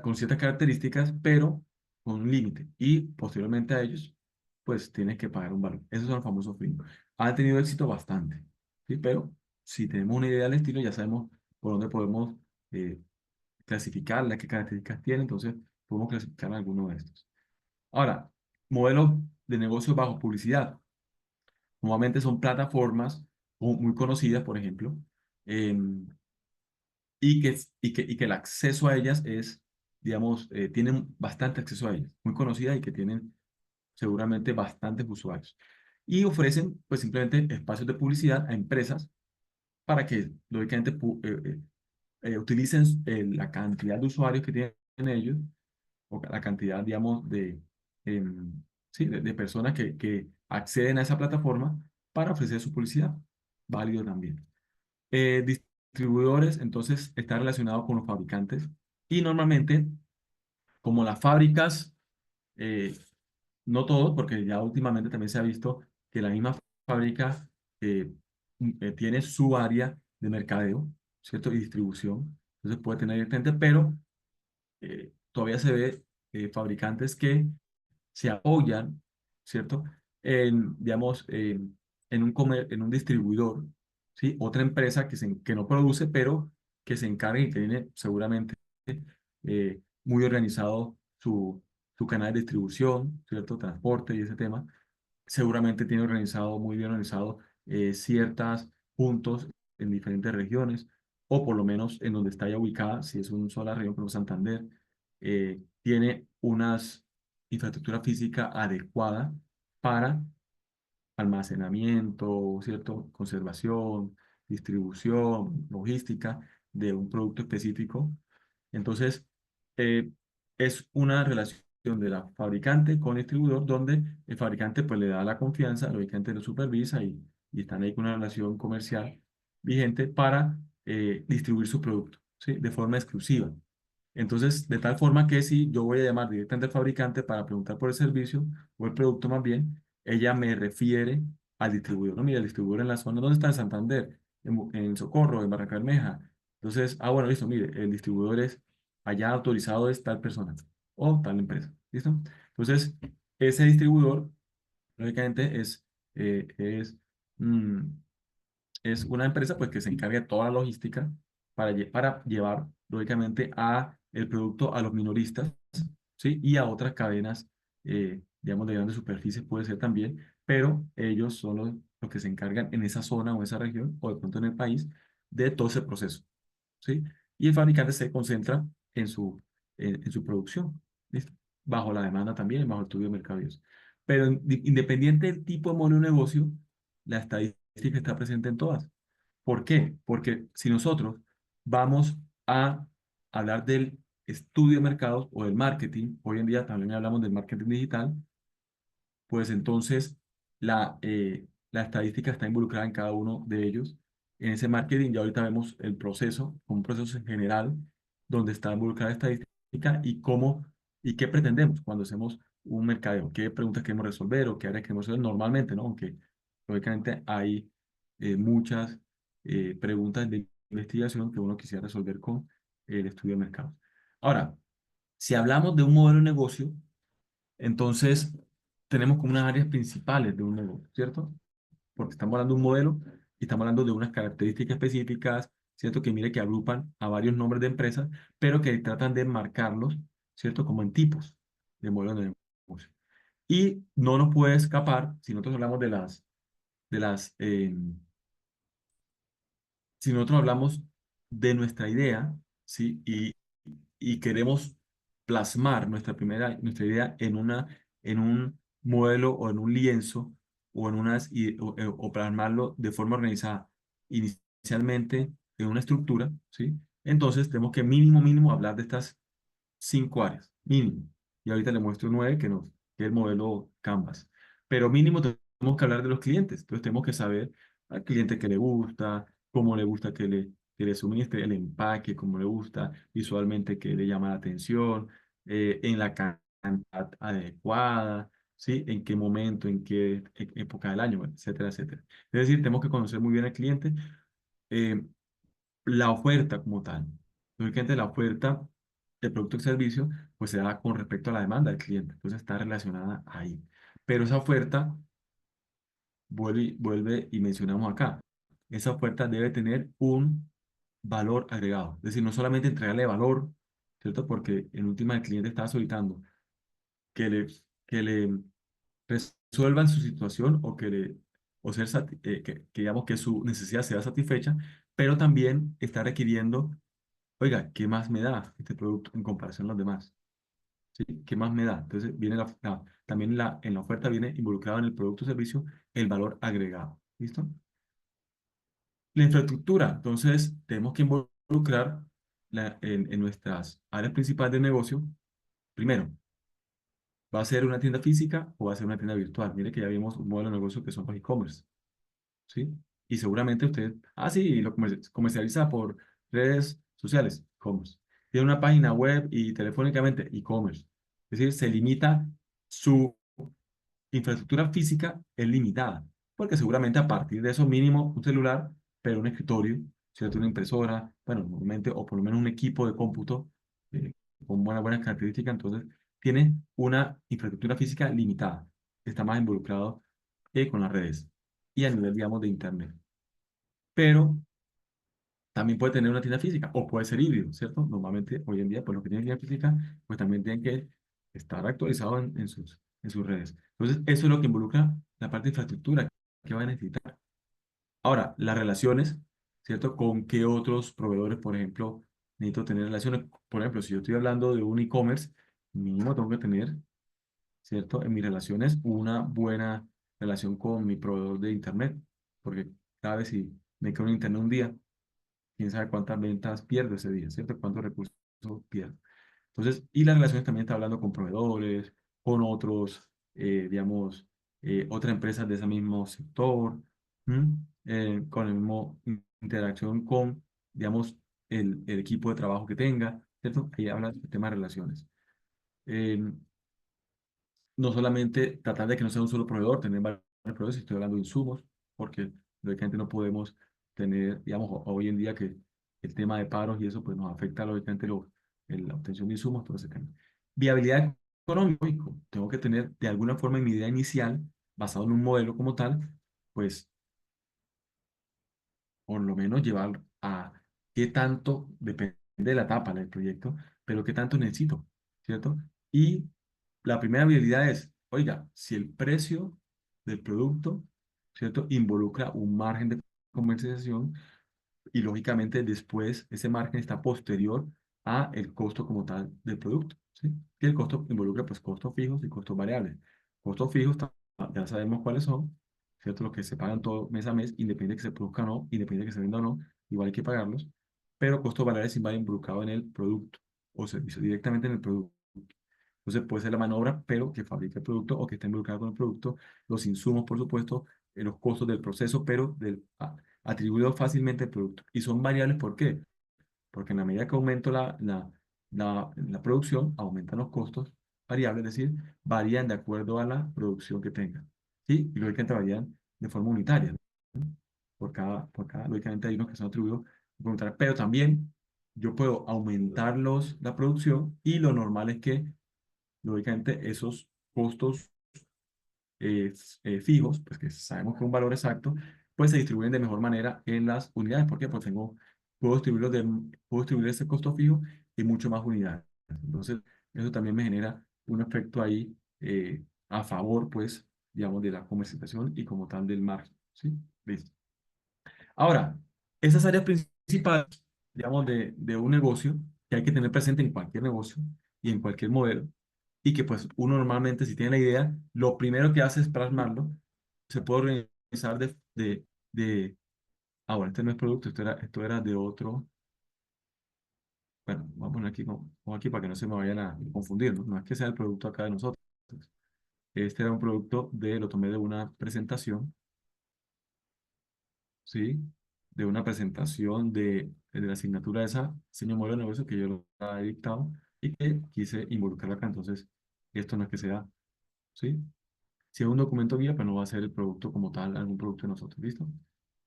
con ciertas características, pero con un límite. Y posteriormente a ellos, pues tienes que pagar un valor. Esos son los famosos freemium. Han tenido éxito bastante, ¿sí? Pero si tenemos una idea del estilo, ya sabemos por dónde podemos clasificarla, qué características tiene, entonces podemos clasificar alguno de estos. Ahora, modelos de negocio bajo publicidad. Normalmente son plataformas muy conocidas, por ejemplo, em, y que el acceso a ellas es, digamos, tienen bastante acceso a ellas, muy conocidas y que tienen seguramente bastantes usuarios. Y ofrecen, pues, simplemente espacios de publicidad a empresas para que, lógicamente, utilicen la cantidad de usuarios que tienen ellos o la cantidad, digamos, em, sí, de personas que acceden a esa plataforma para ofrecer su publicidad. Válido también. Distribuidores, entonces, está relacionado con los fabricantes y normalmente, como las fábricas, eh, no todos, porque ya últimamente también se ha visto que la misma fábrica tiene su área de mercadeo, ¿cierto? Y distribución. Entonces puede tener directamente, pero todavía se ve fabricantes que se apoyan, ¿cierto? Digamos, en un distribuidor, ¿sí? Otra empresa que no produce, pero que se encarga y que tiene seguramente muy organizado su canal de distribución, ¿cierto? Transporte y ese tema seguramente tiene organizado, muy bien organizado, ciertos puntos en diferentes regiones, o por lo menos en donde está ya ubicada, si es una sola región como Santander, tiene unas infraestructura física adecuada para almacenamiento, ¿cierto? Conservación, distribución, logística de un producto específico. Entonces, eh, es una relación de la fabricante con el distribuidor donde el fabricante pues le da la confianza, lógicamente lo supervisa y están ahí con una relación comercial vigente para distribuir su producto, ¿sí? De forma exclusiva. Entonces, de tal forma que si yo voy a llamar directamente al fabricante para preguntar por el servicio o el producto más bien, ella me refiere al distribuidor. No, mira, el distribuidor en la zona, ¿dónde está? En Santander, en Socorro, en Barranca Bermeja. Entonces, bueno, listo, mire, el distribuidor es allá autorizado es tal persona o tal empresa. ¿Listo? Entonces, ese distribuidor, lógicamente, es, mm, es una empresa pues que se encarga de toda la logística para llevar, lógicamente, a el producto a los minoristas, ¿sí? Y a otras cadenas, digamos, de grandes superficies puede ser también, pero ellos son los que se encargan en esa zona o esa región, o de pronto en el país, de todo ese proceso, ¿sí? Y el fabricante se concentra en su producción, ¿listo? Bajo la demanda también, bajo el estudio de mercados. Pero independiente del tipo de modelo de negocio, la estadística está presente en todas. ¿Por qué? Porque si nosotros vamos a hablar del estudio de mercados o del marketing, hoy en día también hablamos del marketing digital, pues entonces la estadística está involucrada en cada uno de ellos. En ese marketing ya ahorita vemos el proceso, un proceso en general, donde está involucrada la estadística y cómo y qué pretendemos cuando hacemos un mercadeo, qué preguntas queremos resolver o qué áreas queremos resolver normalmente, ¿no? Aunque lógicamente hay muchas preguntas de investigación que uno quisiera resolver con el estudio de mercado. Ahora, si hablamos de un modelo de negocio, entonces, tenemos como unas áreas principales de un negocio, ¿cierto? Porque estamos hablando de un modelo y estamos hablando de unas características específicas, ¿cierto? Que mire que agrupan a varios nombres de empresas, pero que tratan de marcarlos, ¿cierto? Como en tipos de modelos de negocio. Y no nos puede escapar, si nosotros hablamos de las, si nosotros hablamos de nuestra idea, ¿sí? Y queremos plasmar nuestra idea en un modelo o en un lienzo o o plasmarlo de forma organizada inicialmente en una estructura, ¿sí? Entonces tenemos que mínimo hablar de estas 5 áreas, mínimo. Y ahorita le muestro 9 que es el modelo Canvas. Pero mínimo tenemos que hablar de los clientes. Entonces tenemos que saber al cliente qué le gusta, cómo le gusta que le suministre el empaque, cómo le gusta visualmente, que le llama la atención, en la cantidad adecuada, ¿sí? En qué momento, en qué época del año, etcétera, etcétera. Es decir, tenemos que conocer muy bien al cliente. eh, la oferta como tal. Lógicamente, la oferta de producto y servicio, pues se da con respecto a la demanda del cliente. Entonces, está relacionada ahí. Pero esa oferta, vuelve y mencionamos acá, esa oferta debe tener un valor agregado. Es decir, no solamente entregarle valor, ¿cierto? Porque en última el cliente está solicitando que le resuelvan su situación o que digamos que su necesidad sea satisfecha, pero también está requiriendo. Oiga, ¿qué más me da este producto en comparación a los demás? ¿Sí? ¿Qué más me da? Entonces, también en la oferta viene involucrado en el producto o servicio el valor agregado. ¿Listo? La infraestructura. Entonces, tenemos que involucrar en nuestras áreas principales de negocio. Primero, ¿va a ser una tienda física o va a ser una tienda virtual? Mire que ya vimos un modelo de negocio que son los e-commerce. ¿Sí? Y seguramente usted, sí, lo comercializa por redes sociales, e-commerce. Tiene una página web y telefónicamente, e-commerce. Es decir, se limita, su infraestructura física es limitada, porque seguramente a partir de eso mínimo un celular, pero un escritorio, ¿cierto? Una impresora, bueno, normalmente, o por lo menos un equipo de cómputo eh, con buenas características, entonces tiene una infraestructura física limitada, está más involucrado con las redes y a nivel, digamos, de Internet. Pero también puede tener una tienda física o puede ser híbrido, ¿cierto? Normalmente hoy en día, pues los que tienen tienda física, pues también tienen que estar actualizados en sus redes. Entonces, eso es lo que involucra la parte de infraestructura que va a necesitar. Ahora, las relaciones, ¿cierto? ¿Con qué otros proveedores, por ejemplo, necesito tener relaciones? Por ejemplo, si yo estoy hablando de un e-commerce, mínimo tengo que tener, ¿cierto? En mis relaciones, una buena relación con mi proveedor de Internet, porque cada vez si me quedo en Internet un día, quién sabe cuántas ventas pierdo ese día, ¿cierto? Cuántos recursos pierdo. Entonces, y las relaciones también está hablando con proveedores, con otros, digamos, otras empresas de ese mismo sector, ¿m? Con el mismo interacción con, digamos, el equipo de trabajo que tenga, ¿cierto? Ahí habla del tema de relaciones. Eh, no solamente tratar de que no sea un solo proveedor, tener varios proveedores, estoy hablando de insumos, porque lógicamente no podemos tener, digamos, hoy en día que el tema de paros y eso pues nos afecta lógicamente la obtención de insumos, todo ese tema. Viabilidad económica, tengo que tener de alguna forma en mi idea inicial, basado en un modelo como tal, pues por lo menos llevar a qué tanto, depende de la etapa del proyecto, pero qué tanto necesito, ¿cierto? Y la primera viabilidad es, oiga, si el precio del producto, ¿cierto? Involucra un margen de comercialización y lógicamente después ese margen está posterior a el costo como tal del producto, ¿sí? Que el costo involucra pues costos fijos y costos variables. Costos fijos ya sabemos cuáles son, ¿cierto? Los que se pagan todo mes a mes, independiente de que se produzca o no, independiente de que se venda o no, igual hay que pagarlos, pero costos variables sí van involucrados en el producto o servicio, directamente en el producto. Entonces puede ser la mano de obra, pero que fabrica el producto o que esté involucrado con el producto, los insumos, por supuesto, los costos del proceso, pero atribuidos fácilmente al producto. Y son variables, ¿por qué? Porque en la medida que aumento la producción, aumentan los costos variables, es decir, varían de acuerdo a la producción que tengan. ¿Sí? Y lógicamente varían de forma unitaria. Lógicamente hay unos que son atribuidos voluntarios, pero también yo puedo aumentar la producción y lo normal es que, lógicamente, esos costos fijos, pues que sabemos que es un valor exacto, pues se distribuyen de mejor manera en las unidades. ¿Por qué? Pues puedo distribuir ese costo fijo en mucho más unidades. Entonces, eso también me genera un efecto ahí a favor, pues, digamos, de la comercialización y como tal del margen. ¿Sí? Listo. Ahora, esas áreas principales, digamos, de un negocio que hay que tener presente en cualquier negocio y en cualquier modelo, y que pues uno normalmente si tiene la idea, lo primero que hace es plasmarlo, se puede organizar bueno, este no es producto, esto era de otro, bueno, vamos a poner aquí, como aquí para que no se me vayan a confundir, ¿no? No es que sea el producto acá de nosotros, este era un producto lo tomé de una presentación, ¿sí? De una presentación de la asignatura de esa diseño modelo de negocio que yo lo he dictado y que quise involucrar acá. Entonces, esto no es que sea, ¿sí? Si es un documento guía, pues no va a ser el producto como tal, algún producto de nosotros, ¿listo?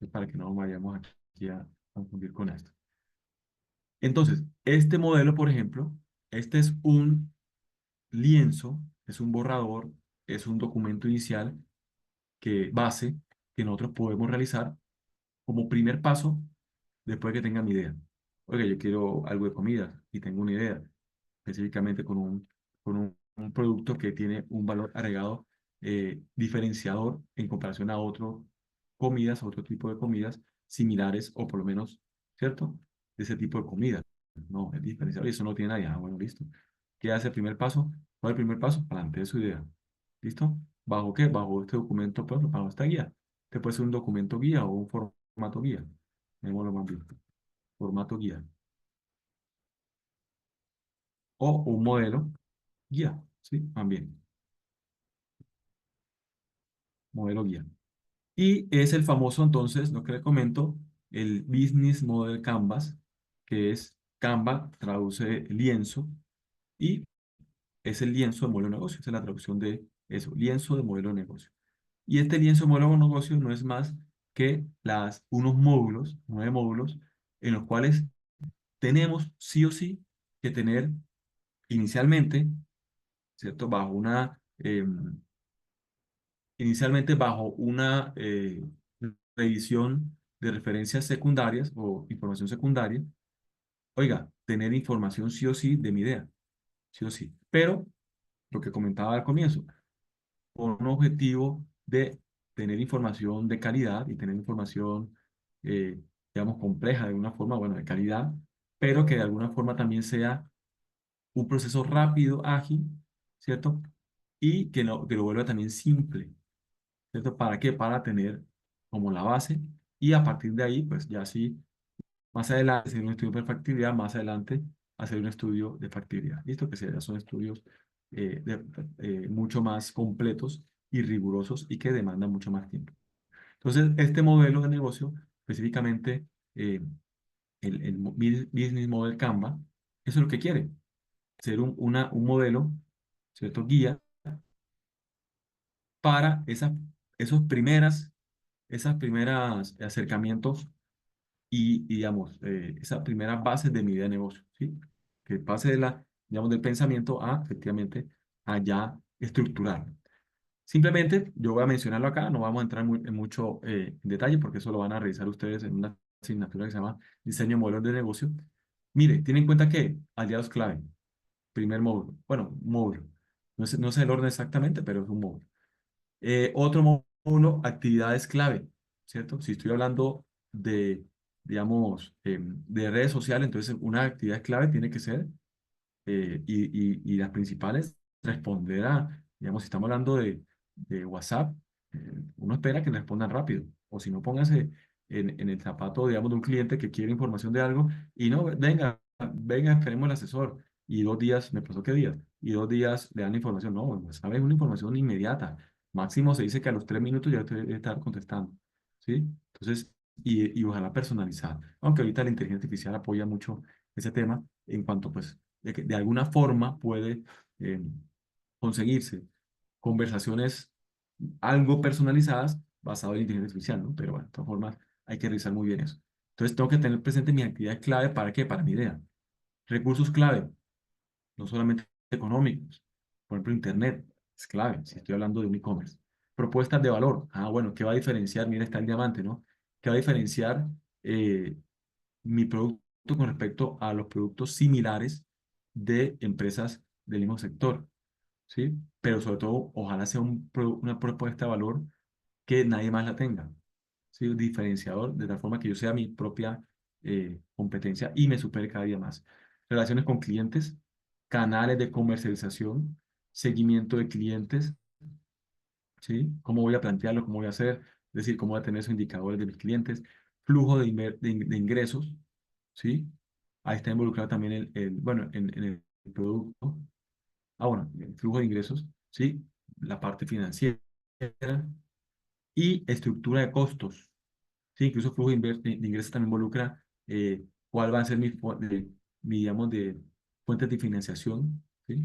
Es para que no vayamos aquí a confundir con esto. Entonces, este modelo, por ejemplo, este es un lienzo, es un borrador, es un documento inicial base que nosotros podemos realizar como primer paso después de que tenga mi idea. Oiga, yo quiero algo de comida y tengo una idea, específicamente con un producto que tiene un valor agregado diferenciador en comparación a a otro tipo de comidas similares o por lo menos, ¿cierto? De ese tipo de comida. No, es diferenciador y eso no tiene nadie. Ah, bueno, listo. ¿Qué hace el primer paso? ¿Cuál es el primer paso? Plantea su idea. ¿Listo? ¿Bajo qué? Bajo este documento, pues, bajo esta guía. Este puede ser un documento guía o un formato guía. Démoslo más bien. Formato guía. O un modelo guía. ¿Sí? También. Modelo guía. Y es el famoso, entonces, lo que le comento, el Business Model Canvas, que es Canva, traduce lienzo, y es el lienzo de modelo de negocio. Esa es la traducción de eso, lienzo de modelo de negocio. Y este lienzo de modelo de negocio no es más que unos módulos, 9 módulos, en los cuales tenemos sí o sí que tener inicialmente, ¿cierto? Bajo una revisión de referencias secundarias o información secundaria, oiga, tener información sí o sí de mi idea, sí o sí. Pero, lo que comentaba al comienzo, con un objetivo de tener información de calidad y tener información, digamos, compleja de alguna forma, bueno, de calidad, pero que de alguna forma también sea un proceso rápido, ágil, ¿cierto? Y que lo vuelva también simple, ¿cierto? ¿Para qué? Para tener como la base y a partir de ahí, pues ya sí, más adelante hacer un estudio de factibilidad, más adelante hacer un estudio de factibilidad. Listo, que ya son estudios mucho más completos y rigurosos y que demandan mucho más tiempo. Entonces, este modelo de negocio, específicamente el Business Model Canva, eso es lo que quiere, ser un modelo, ¿cierto? Guía para esos primeras acercamientos digamos, esas primeras bases de mi idea de negocio, ¿sí? Que pase digamos, del pensamiento efectivamente, a ya estructurarlo. Simplemente, yo voy a mencionarlo acá, no vamos a entrar en mucho detalle porque eso lo van a revisar ustedes en una asignatura que se llama diseño de modelos de negocio. Mire, tiene en cuenta que aliados clave, primer módulo, bueno, módulo, no sé el orden exactamente, pero es un módulo. Otro módulo, actividades clave, ¿cierto? Si estoy hablando de, digamos, de redes sociales, entonces una actividad clave tiene que ser y las principales, responder a, digamos, si estamos hablando de WhatsApp, uno espera que respondan rápido, o si no, póngase en el zapato, digamos, de un cliente que quiere información de algo y no, venga, esperemos el asesor. Y 2 días, me pasó qué día, y 2 días le dan la información. No, en WhatsApp es una información inmediata. Máximo se dice que a los 3 minutos ya usted debe estar contestando, ¿sí? Entonces, y ojalá personalizar. Aunque ahorita la inteligencia artificial apoya mucho ese tema en cuanto, pues, de que de alguna forma puede eh, conseguirse conversaciones algo personalizadas basado en inteligencia artificial, ¿no? Pero bueno, de todas formas hay que revisar muy bien eso. Entonces tengo que tener presente mis actividades clave, ¿para qué? Para mi idea. Recursos clave, no solamente económicos. Por ejemplo, Internet es clave, si estoy hablando de un e-commerce. Propuestas de valor. Ah, bueno, ¿qué va a diferenciar? Mira, está el diamante, ¿no? ¿Qué va a diferenciar eh, mi producto con respecto a los productos similares de empresas del mismo sector? ¿Sí? Pero sobre todo, ojalá sea una propuesta de valor que nadie más la tenga, ¿sí? Un diferenciador, de tal forma que yo sea mi propia competencia y me supere cada día más. Relaciones con clientes, canales de comercialización, seguimiento de clientes, ¿sí? ¿Cómo voy a plantearlo? ¿Cómo voy a hacer? Es decir, ¿cómo voy a tener esos indicadores de mis clientes? Flujo de ingresos, ¿sí? Ahí está involucrado también bueno, en el producto. Ah, bueno, el flujo de ingresos, ¿sí? La parte financiera y estructura de costos. Sí, incluso flujo de ingresos también involucra cuál va a ser digamos, de fuentes de financiación, ¿sí?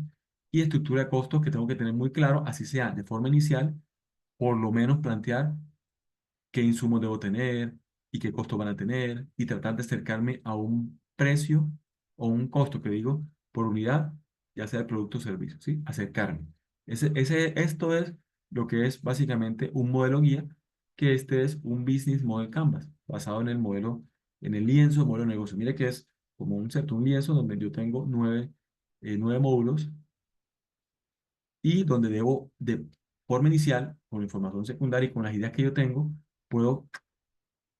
Y estructura de costos que tengo que tener muy claro, así sea de forma inicial, por lo menos plantear qué insumos debo tener y qué costos van a tener y tratar de acercarme a un precio o un costo que digo por unidad, ya sea de producto o servicio, ¿sí? Acercarme. Esto es lo que es básicamente un modelo guía, que este es un Business Model Canvas, basado en el modelo, en el lienzo, modelo de negocio. Mire que es como un lienzo donde yo tengo 9 módulos y donde debo, de forma inicial, con la información secundaria y con las ideas que yo tengo, puedo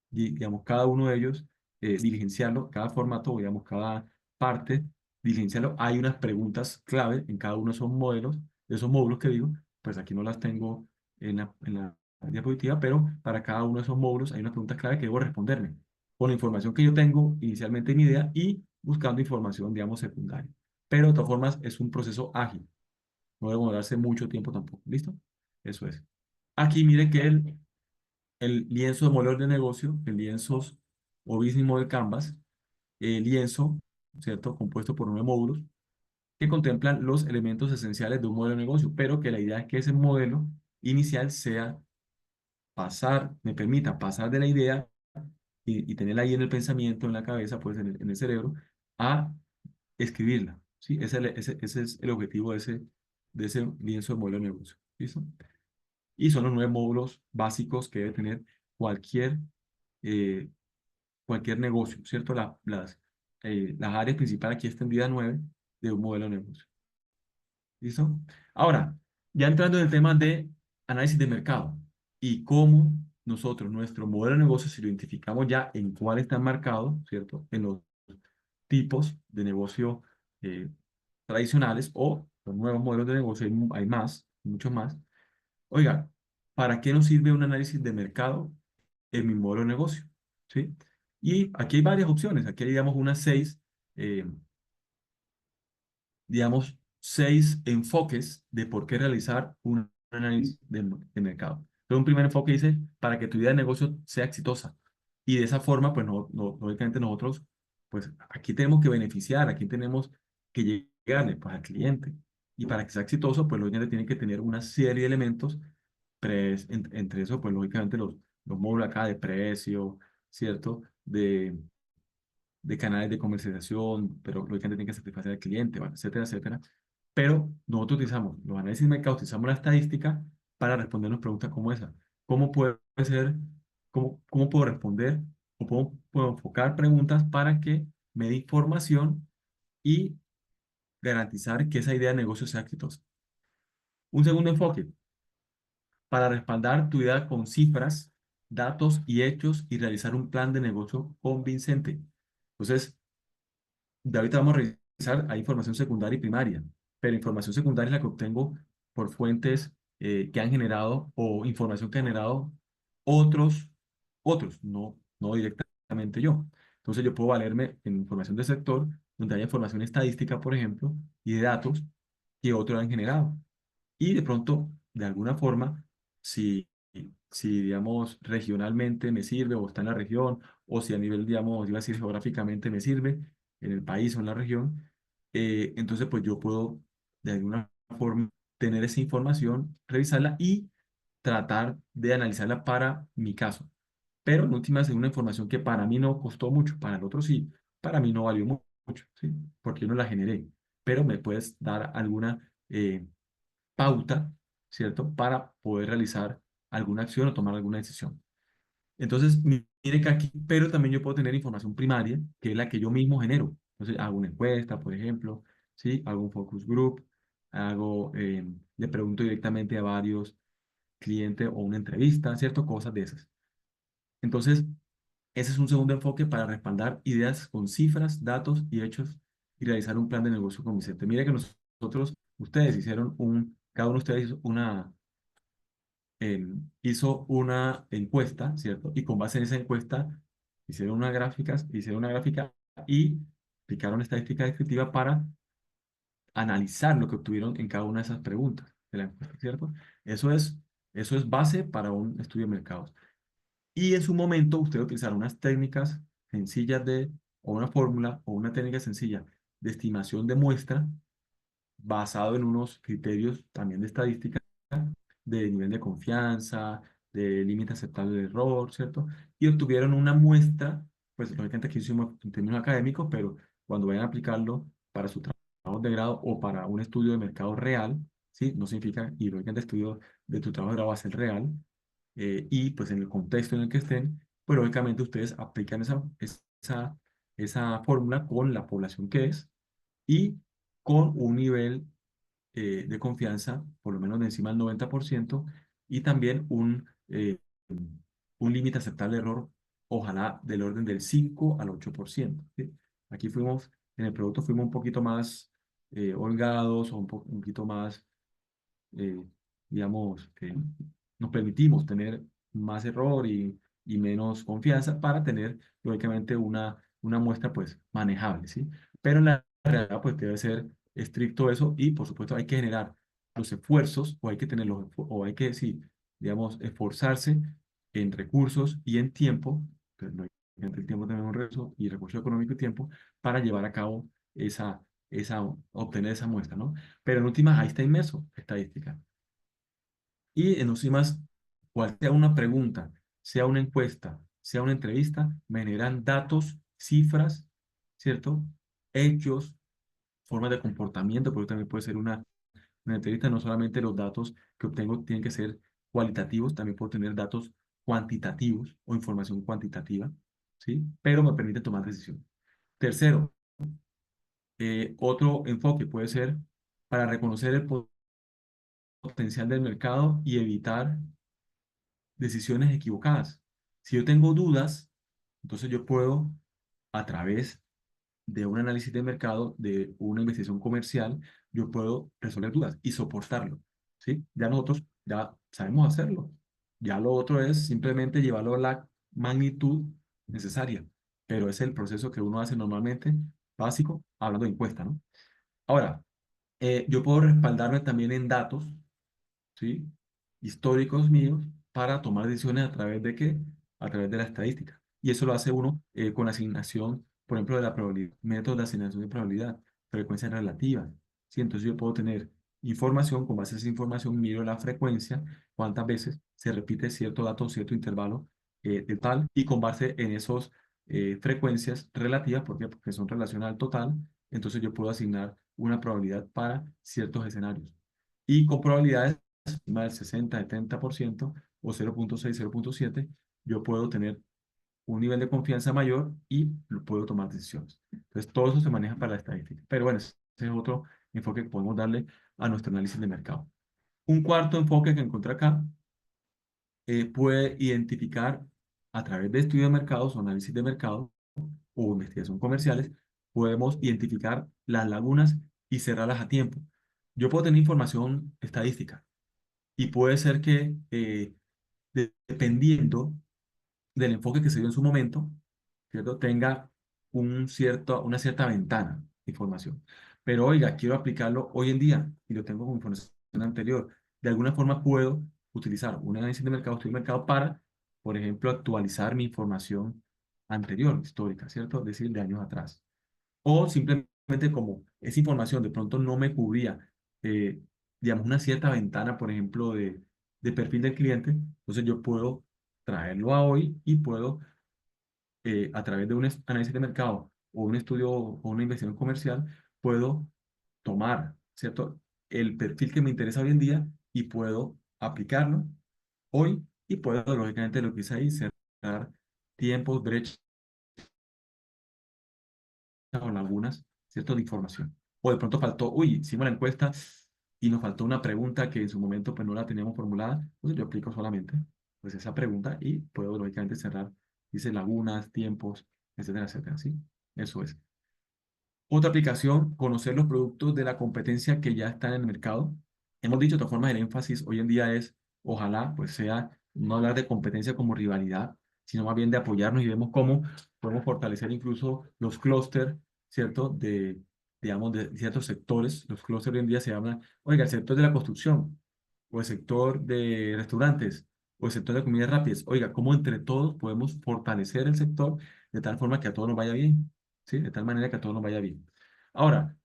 digamos, cada uno de ellos, diligenciarlo, cada formato, digamos, cada parte, diligenciarlo. Hay unas preguntas clave en cada uno de esos modelos, de esos módulos que digo, pues aquí no las tengo en la diapositiva, pero para cada uno de esos módulos hay unas preguntas clave que debo responderme con la información que yo tengo inicialmente en mi idea y buscando información, digamos, secundaria. Pero de todas formas es un proceso ágil, no debe demorarse mucho tiempo tampoco. ¿Listo? Eso es. Aquí mire que el lienzo de modelo de negocio, el lienzo o Business Model Canvas, el lienzo, ¿cierto? Compuesto por 9 módulos que contemplan los elementos esenciales de un modelo de negocio, pero que la idea es que ese modelo inicial sea me permita pasar de la idea y tenerla ahí en el pensamiento, en la cabeza, pues en el cerebro, a escribirla, ¿sí? Ese es el objetivo de ese lienzo de modelo de negocio, ¿listo? Y son los 9 módulos básicos que debe tener cualquier eh, cualquier negocio, ¿cierto? Las áreas principales aquí extendidas 9 de un modelo de negocio. ¿Listo? Ahora, ya entrando en el tema de análisis de mercado y cómo nosotros, nuestro modelo de negocio, si lo identificamos ya en cuál está marcado, ¿cierto? En los tipos de negocio tradicionales o los nuevos modelos de negocio, hay más, muchos más. Oiga, ¿para qué nos sirve un análisis de mercado en mi modelo de negocio? ¿Sí? Y aquí hay varias opciones. Aquí hay, digamos, eh, digamos, 6 enfoques de por qué realizar un análisis de mercado. Entonces, un primer enfoque dice, para que tu idea de negocio sea exitosa. Y de esa forma, pues, lógicamente nosotros, pues, aquí tenemos que beneficiar, aquí tenemos que llegarle, pues, al cliente. Y para que sea exitoso, pues, lógicamente tiene que tener una serie de elementos, entre eso, pues, lógicamente los módulos acá de precio, ¿cierto? De canales de comercialización, pero lógicamente tiene que satisfacer al cliente, bueno, etcétera, etcétera. Pero nosotros utilizamos los análisis de mercado, utilizamos la estadística para respondernos preguntas como esa. ¿Cómo puede ser, cómo puedo responder puedo enfocar preguntas para que me dé información y garantizar que esa idea de negocio sea exitosa. Un segundo enfoque, para respaldar tu idea con cifras, datos y hechos y realizar un plan de negocio convincente. Entonces, de ahorita vamos a revisar, hay información secundaria y primaria, pero información secundaria es la que obtengo por fuentes que han generado o información que han generado otros, no directamente yo. Entonces yo puedo valerme en información del sector, donde haya información estadística, por ejemplo, y de datos que otros han generado. Y de pronto, de alguna forma, si, si digamos, regionalmente me sirve o está en la región, o si a nivel, digamos, iba a decir geográficamente me sirve en el país o en la región, entonces pues yo puedo de alguna forma tener esa información, revisarla y tratar de analizarla para mi caso. Pero en últimas es una información que para mí no costó mucho, para el otro sí, para mí no valió mucho, ¿sí? Porque yo no la generé, pero me puedes dar alguna pauta, ¿cierto? Para poder realizar alguna acción o tomar alguna decisión. Entonces, mire que aquí, pero también yo puedo tener información primaria, que es la que yo mismo genero. Entonces, hago una encuesta, por ejemplo, ¿sí? Hago un focus group, le pregunto directamente a varios clientes o una entrevista, ¿cierto? Cosas de esas. Entonces, ese es un segundo enfoque para respaldar ideas con cifras, datos y hechos y realizar un plan de negocio convincente. Mire que nosotros, ustedes hicieron cada uno de ustedes hizo una encuesta, ¿cierto? Y con base en esa encuesta hicieron una gráfica y aplicaron estadística descriptiva para analizar lo que obtuvieron en cada una de esas preguntas de la encuesta, ¿cierto? Eso es, eso es base para un estudio de mercados. Y en su momento ustedes utilizaron unas técnicas sencillas o una fórmula o una técnica sencilla de estimación de muestra basado en unos criterios también de estadística, de nivel de confianza, de límite aceptable de error, ¿cierto? Y obtuvieron una muestra, pues lógicamente aquí hicimos en términos académicos, pero cuando vayan a aplicarlo para su trabajo de grado o para un estudio de mercado real, ¿sí? No significa, y lógicamente estudio de tu trabajo de grado va a ser real, y pues en el contexto en el que estén, pues lógicamente ustedes aplican esa fórmula con la población que es y con un nivel de confianza, por lo menos de encima del 90%, y también un límite aceptable de error, ojalá del orden del 5 al 8%, ¿sí? Aquí en el producto fuimos un poquito más holgados o un poquito más eh, digamos, nos permitimos tener más error y menos confianza para tener, lógicamente, una muestra, pues, manejable, ¿sí? Pero en la realidad, pues, debe ser estricto eso y, por supuesto, hay que generar los esfuerzos o hay que o hay que, sí, digamos, esforzarse en recursos y en tiempo, que lógicamente el tiempo también es un recurso y recurso económico y tiempo, para llevar a cabo obtener esa muestra, ¿no? Pero en última, ahí está inmerso estadística. Y en últimas, cual sea una pregunta, sea una encuesta, sea una entrevista, me generan datos, cifras, ¿cierto? Hechos, formas de comportamiento, porque también puede ser una entrevista, no solamente los datos que obtengo tienen que ser cualitativos, también puedo tener datos cuantitativos o información cuantitativa, ¿sí? Pero me permite tomar decisiones. Tercero, otro enfoque puede ser para reconocer el potencial del mercado y evitar decisiones equivocadas. Si yo tengo dudas, entonces yo puedo, a través de un análisis de mercado, de una investigación comercial, yo puedo resolver dudas y soportarlo, ¿sí? Ya nosotros ya sabemos hacerlo. Ya lo otro es simplemente llevarlo a la magnitud necesaria, pero es el proceso que uno hace normalmente, básico, hablando de encuesta, ¿no? Ahora, yo puedo respaldarme también en datos, ¿sí? Históricos míos para tomar decisiones a través de qué? A través de la estadística. Y eso lo hace uno con asignación, por ejemplo, de la probabilidad, métodos de asignación de probabilidad, frecuencias relativas. ¿Sí? Entonces yo puedo tener información, con base a esa información miro la frecuencia, cuántas veces se repite cierto dato, cierto intervalo de tal, y con base en esos frecuencias relativas, ¿por qué? Porque son relacionadas al total, entonces yo puedo asignar una probabilidad para ciertos escenarios. Y con probabilidades más del 60, 70% o 0,6, 0,7, yo puedo tener un nivel de confianza mayor y puedo tomar decisiones. Entonces, todo eso se maneja para la estadística. Pero bueno, ese es otro enfoque que podemos darle a nuestro análisis de mercado. Un cuarto enfoque que encontré acá puede identificar a través de estudio de mercados o análisis de mercado o investigación comerciales, podemos identificar las lagunas y cerrarlas a tiempo. Yo puedo tener información estadística y puede ser que dependiendo del enfoque que se dio en su momento, ¿cierto? Tenga una cierta ventana de información. Pero oiga, quiero aplicarlo hoy en día y lo tengo como información anterior. De alguna forma puedo utilizar un análisis de mercado, estudio de mercado para, por ejemplo, actualizar mi información anterior, histórica, ¿cierto? Es decir, de años atrás. O simplemente como esa información de pronto no me cubría, eh, digamos, una cierta ventana, por ejemplo, de perfil del cliente, entonces yo puedo traerlo a hoy y puedo, a través de un análisis de mercado o un estudio o una investigación comercial, puedo tomar, ¿cierto? El perfil que me interesa hoy en día y puedo aplicarlo hoy y puedo, lógicamente, lo que hice ahí, cerrar tiempos, brechas o lagunas, ¿cierto? De información. O de pronto faltó, uy, hicimos la encuesta y nos faltó una pregunta que en su momento pues no la teníamos formulada, entonces yo aplico solamente pues esa pregunta y puedo lógicamente cerrar, dice lagunas, tiempos, etcétera, etcétera, ¿sí? Eso es. Otra aplicación, conocer los productos de la competencia que ya están en el mercado. Hemos dicho de todas formas, el énfasis hoy en día es, ojalá, pues sea no hablar de competencia como rivalidad, sino más bien de apoyarnos y vemos cómo podemos fortalecer incluso los clústeres, ¿cierto? Digamos, de ciertos sectores. Los clústeres hoy en día se hablan, oiga, el sector de la construcción, o el sector de restaurantes, o el sector de comidas rápidas. Oiga, cómo entre todos podemos fortalecer el sector de tal forma que a todos nos vaya bien. ¿Sí? De tal manera que a todos nos vaya bien. Ahora,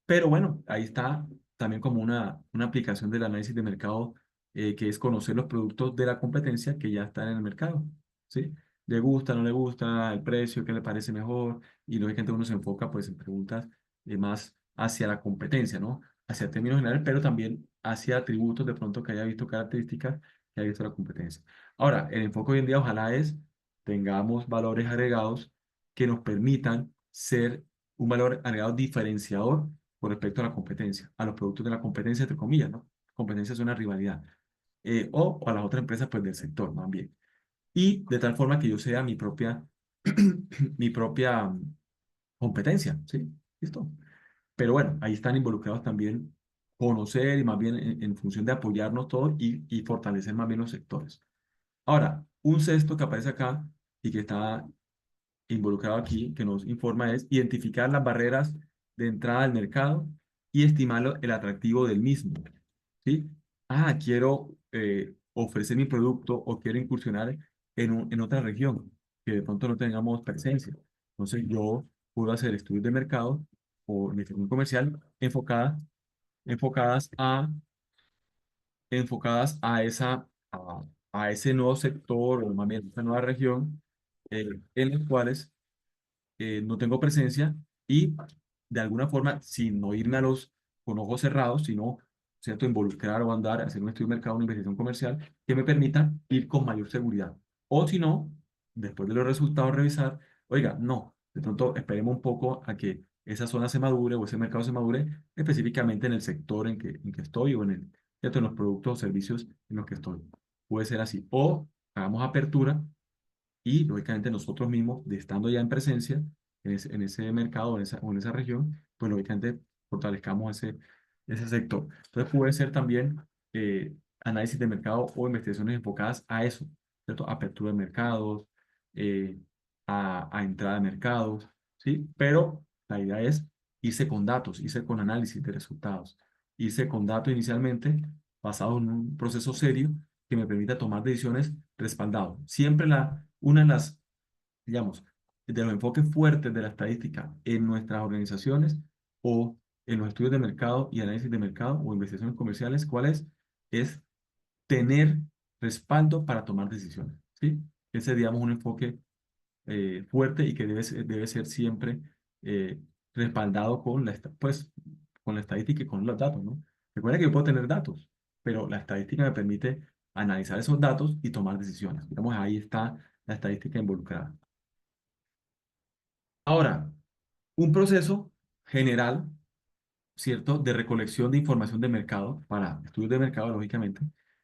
pero bueno, ahí está también como una aplicación del análisis de mercado, que es conocer los productos de la competencia que ya están en el mercado, ¿sí? ¿Le gusta, no le gusta, el precio, qué le parece mejor? Y lógicamente uno se enfoca pues en preguntas más hacia la competencia, ¿no? Hacia términos generales, pero también hacia atributos de pronto que haya visto, características que haya visto la competencia. Ahora, el enfoque hoy en día ojalá es tengamos valores agregados que nos permitan ser un valor agregado diferenciador con respecto a la competencia, a los productos de la competencia, entre comillas, ¿no? Competencia es una rivalidad. O a las otras empresas, pues, del sector, más bien. Y de tal forma que yo sea mi propia, mi propia competencia, ¿sí? ¿Listo? Pero bueno, ahí están involucrados también conocer y más bien en función de apoyarnos todos y fortalecer más bien los sectores. Ahora, un sexto que aparece acá y que está involucrado aquí, que nos informa, es identificar las barreras de entrada al mercado y estimar el atractivo del mismo. ¿Sí? Ah, quiero ofrecer mi producto o quiero incursionar en otra región que de pronto no tengamos presencia. Entonces yo puedo hacer estudios de mercado o investigación comercial enfocadas enfocadas a ese nuevo sector o más bien esa nueva región, en las cuales no tengo presencia y de alguna forma, sin no irme con ojos cerrados, sino, ¿cierto?, involucrar o andar, hacer un estudio de mercado, una investigación comercial que me permita ir con mayor seguridad. O si no, después de los resultados, revisar, oiga, no, de pronto esperemos un poco a que esa zona se madure o ese mercado se madure específicamente en el sector en que estoy o ¿cierto?, en los productos o servicios en los que estoy. Puede ser así. O hagamos apertura y lógicamente nosotros mismos, de estando ya en presencia en ese mercado o en esa región, pues lógicamente fortalezcamos ese sector. Entonces puede ser también análisis de mercado o investigaciones enfocadas a eso, ¿cierto? Apertura de mercados, eh, a entrada de mercados, ¿sí? Pero la idea es irse con datos, irse con análisis de resultados, irse con datos inicialmente basados en un proceso serio que me permita tomar decisiones respaldado. Siempre una de las, digamos, de los enfoques fuertes de la estadística en nuestras organizaciones o en los estudios de mercado y análisis de mercado o investigaciones comerciales, ¿cuál es? Es tener respaldo para tomar decisiones, ¿sí? Ese, digamos, un enfoque fuerte y que debe ser siempre eh, respaldado pues, con la estadística y con los datos, ¿no? Recuerda que yo puedo tener datos, pero la estadística me permite analizar esos datos y tomar decisiones. Digamos, ahí está la estadística involucrada. Ahora, un proceso general, ¿cierto?, de recolección de información de mercado, para estudios de mercado, lógicamente.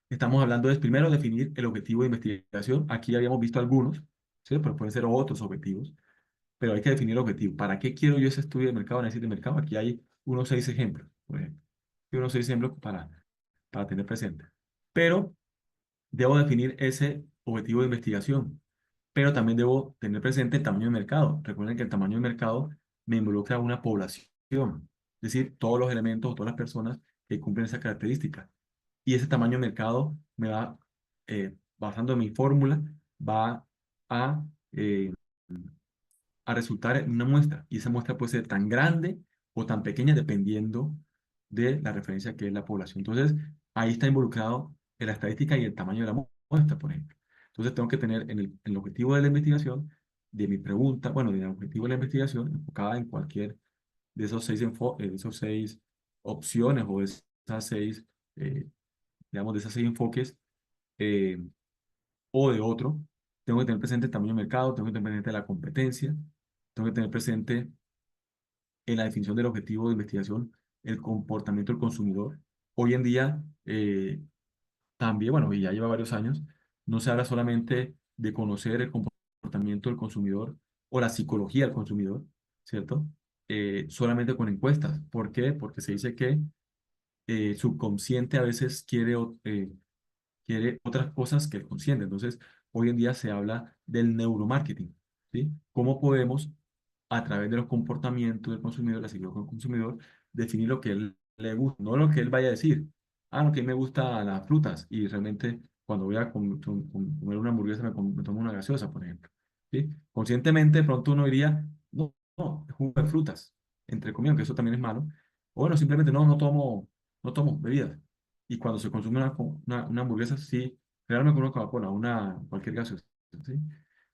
Estamos hablando de primero definir el objetivo de investigación. Aquí habíamos visto algunos, ¿sí? Pero pueden ser otros objetivos, pero hay que definir el objetivo. ¿Para qué quiero yo ese estudio de mercado, análisis de mercado? Aquí hay unos 6 ejemplos, por ejemplo. Y unos 6 ejemplos para tener presente. Pero debo definir ese objetivo de investigación, pero también debo tener presente el tamaño de mercado. Recuerden que el tamaño de mercado me involucra a una población, es decir, todos los elementos o todas las personas que cumplen esa característica. Y ese tamaño de mercado me va, basando en mi fórmula, va a, eh, a resultar en una muestra. Y esa muestra puede ser tan grande o tan pequeña dependiendo de la referencia que es la población. Entonces, ahí está involucrado en la estadística y el tamaño de la muestra, por ejemplo. Entonces, tengo que tener en el objetivo de la investigación, de mi pregunta, bueno, del objetivo de la investigación, enfocada en cualquier de esos seis opciones o de esas seis, eh, digamos, de esas 6 enfoques, eh, o de otro, tengo que tener presente el tamaño de mercado, tengo que tener presente la competencia, tengo que tener presente en la definición del objetivo de investigación el comportamiento del consumidor. Hoy en día, también, bueno, y ya lleva varios años, no se habla solamente de conocer el comportamiento del consumidor o la psicología del consumidor, ¿cierto? Solamente con encuestas. ¿Por qué? Porque se dice que subconsciente a veces quiere otras cosas que el consciente. Entonces, hoy en día se habla del neuromarketing, ¿sí? ¿Cómo podemos, a través de los comportamientos del consumidor, la psicología del consumidor, definir lo que él le gusta, no lo que él vaya a decir? Ah, no, que me gustan las frutas y realmente cuando voy a comer una hamburguesa me tomo una gaseosa, por ejemplo, ¿sí? Conscientemente, de pronto uno diría, no, no, es jugo de frutas, entre comillas, que eso también es malo. O bueno, simplemente no tomo bebidas. Y cuando se consume una hamburguesa, sí, realmente con una Coca-Cola, cualquier gaseosa, ¿sí?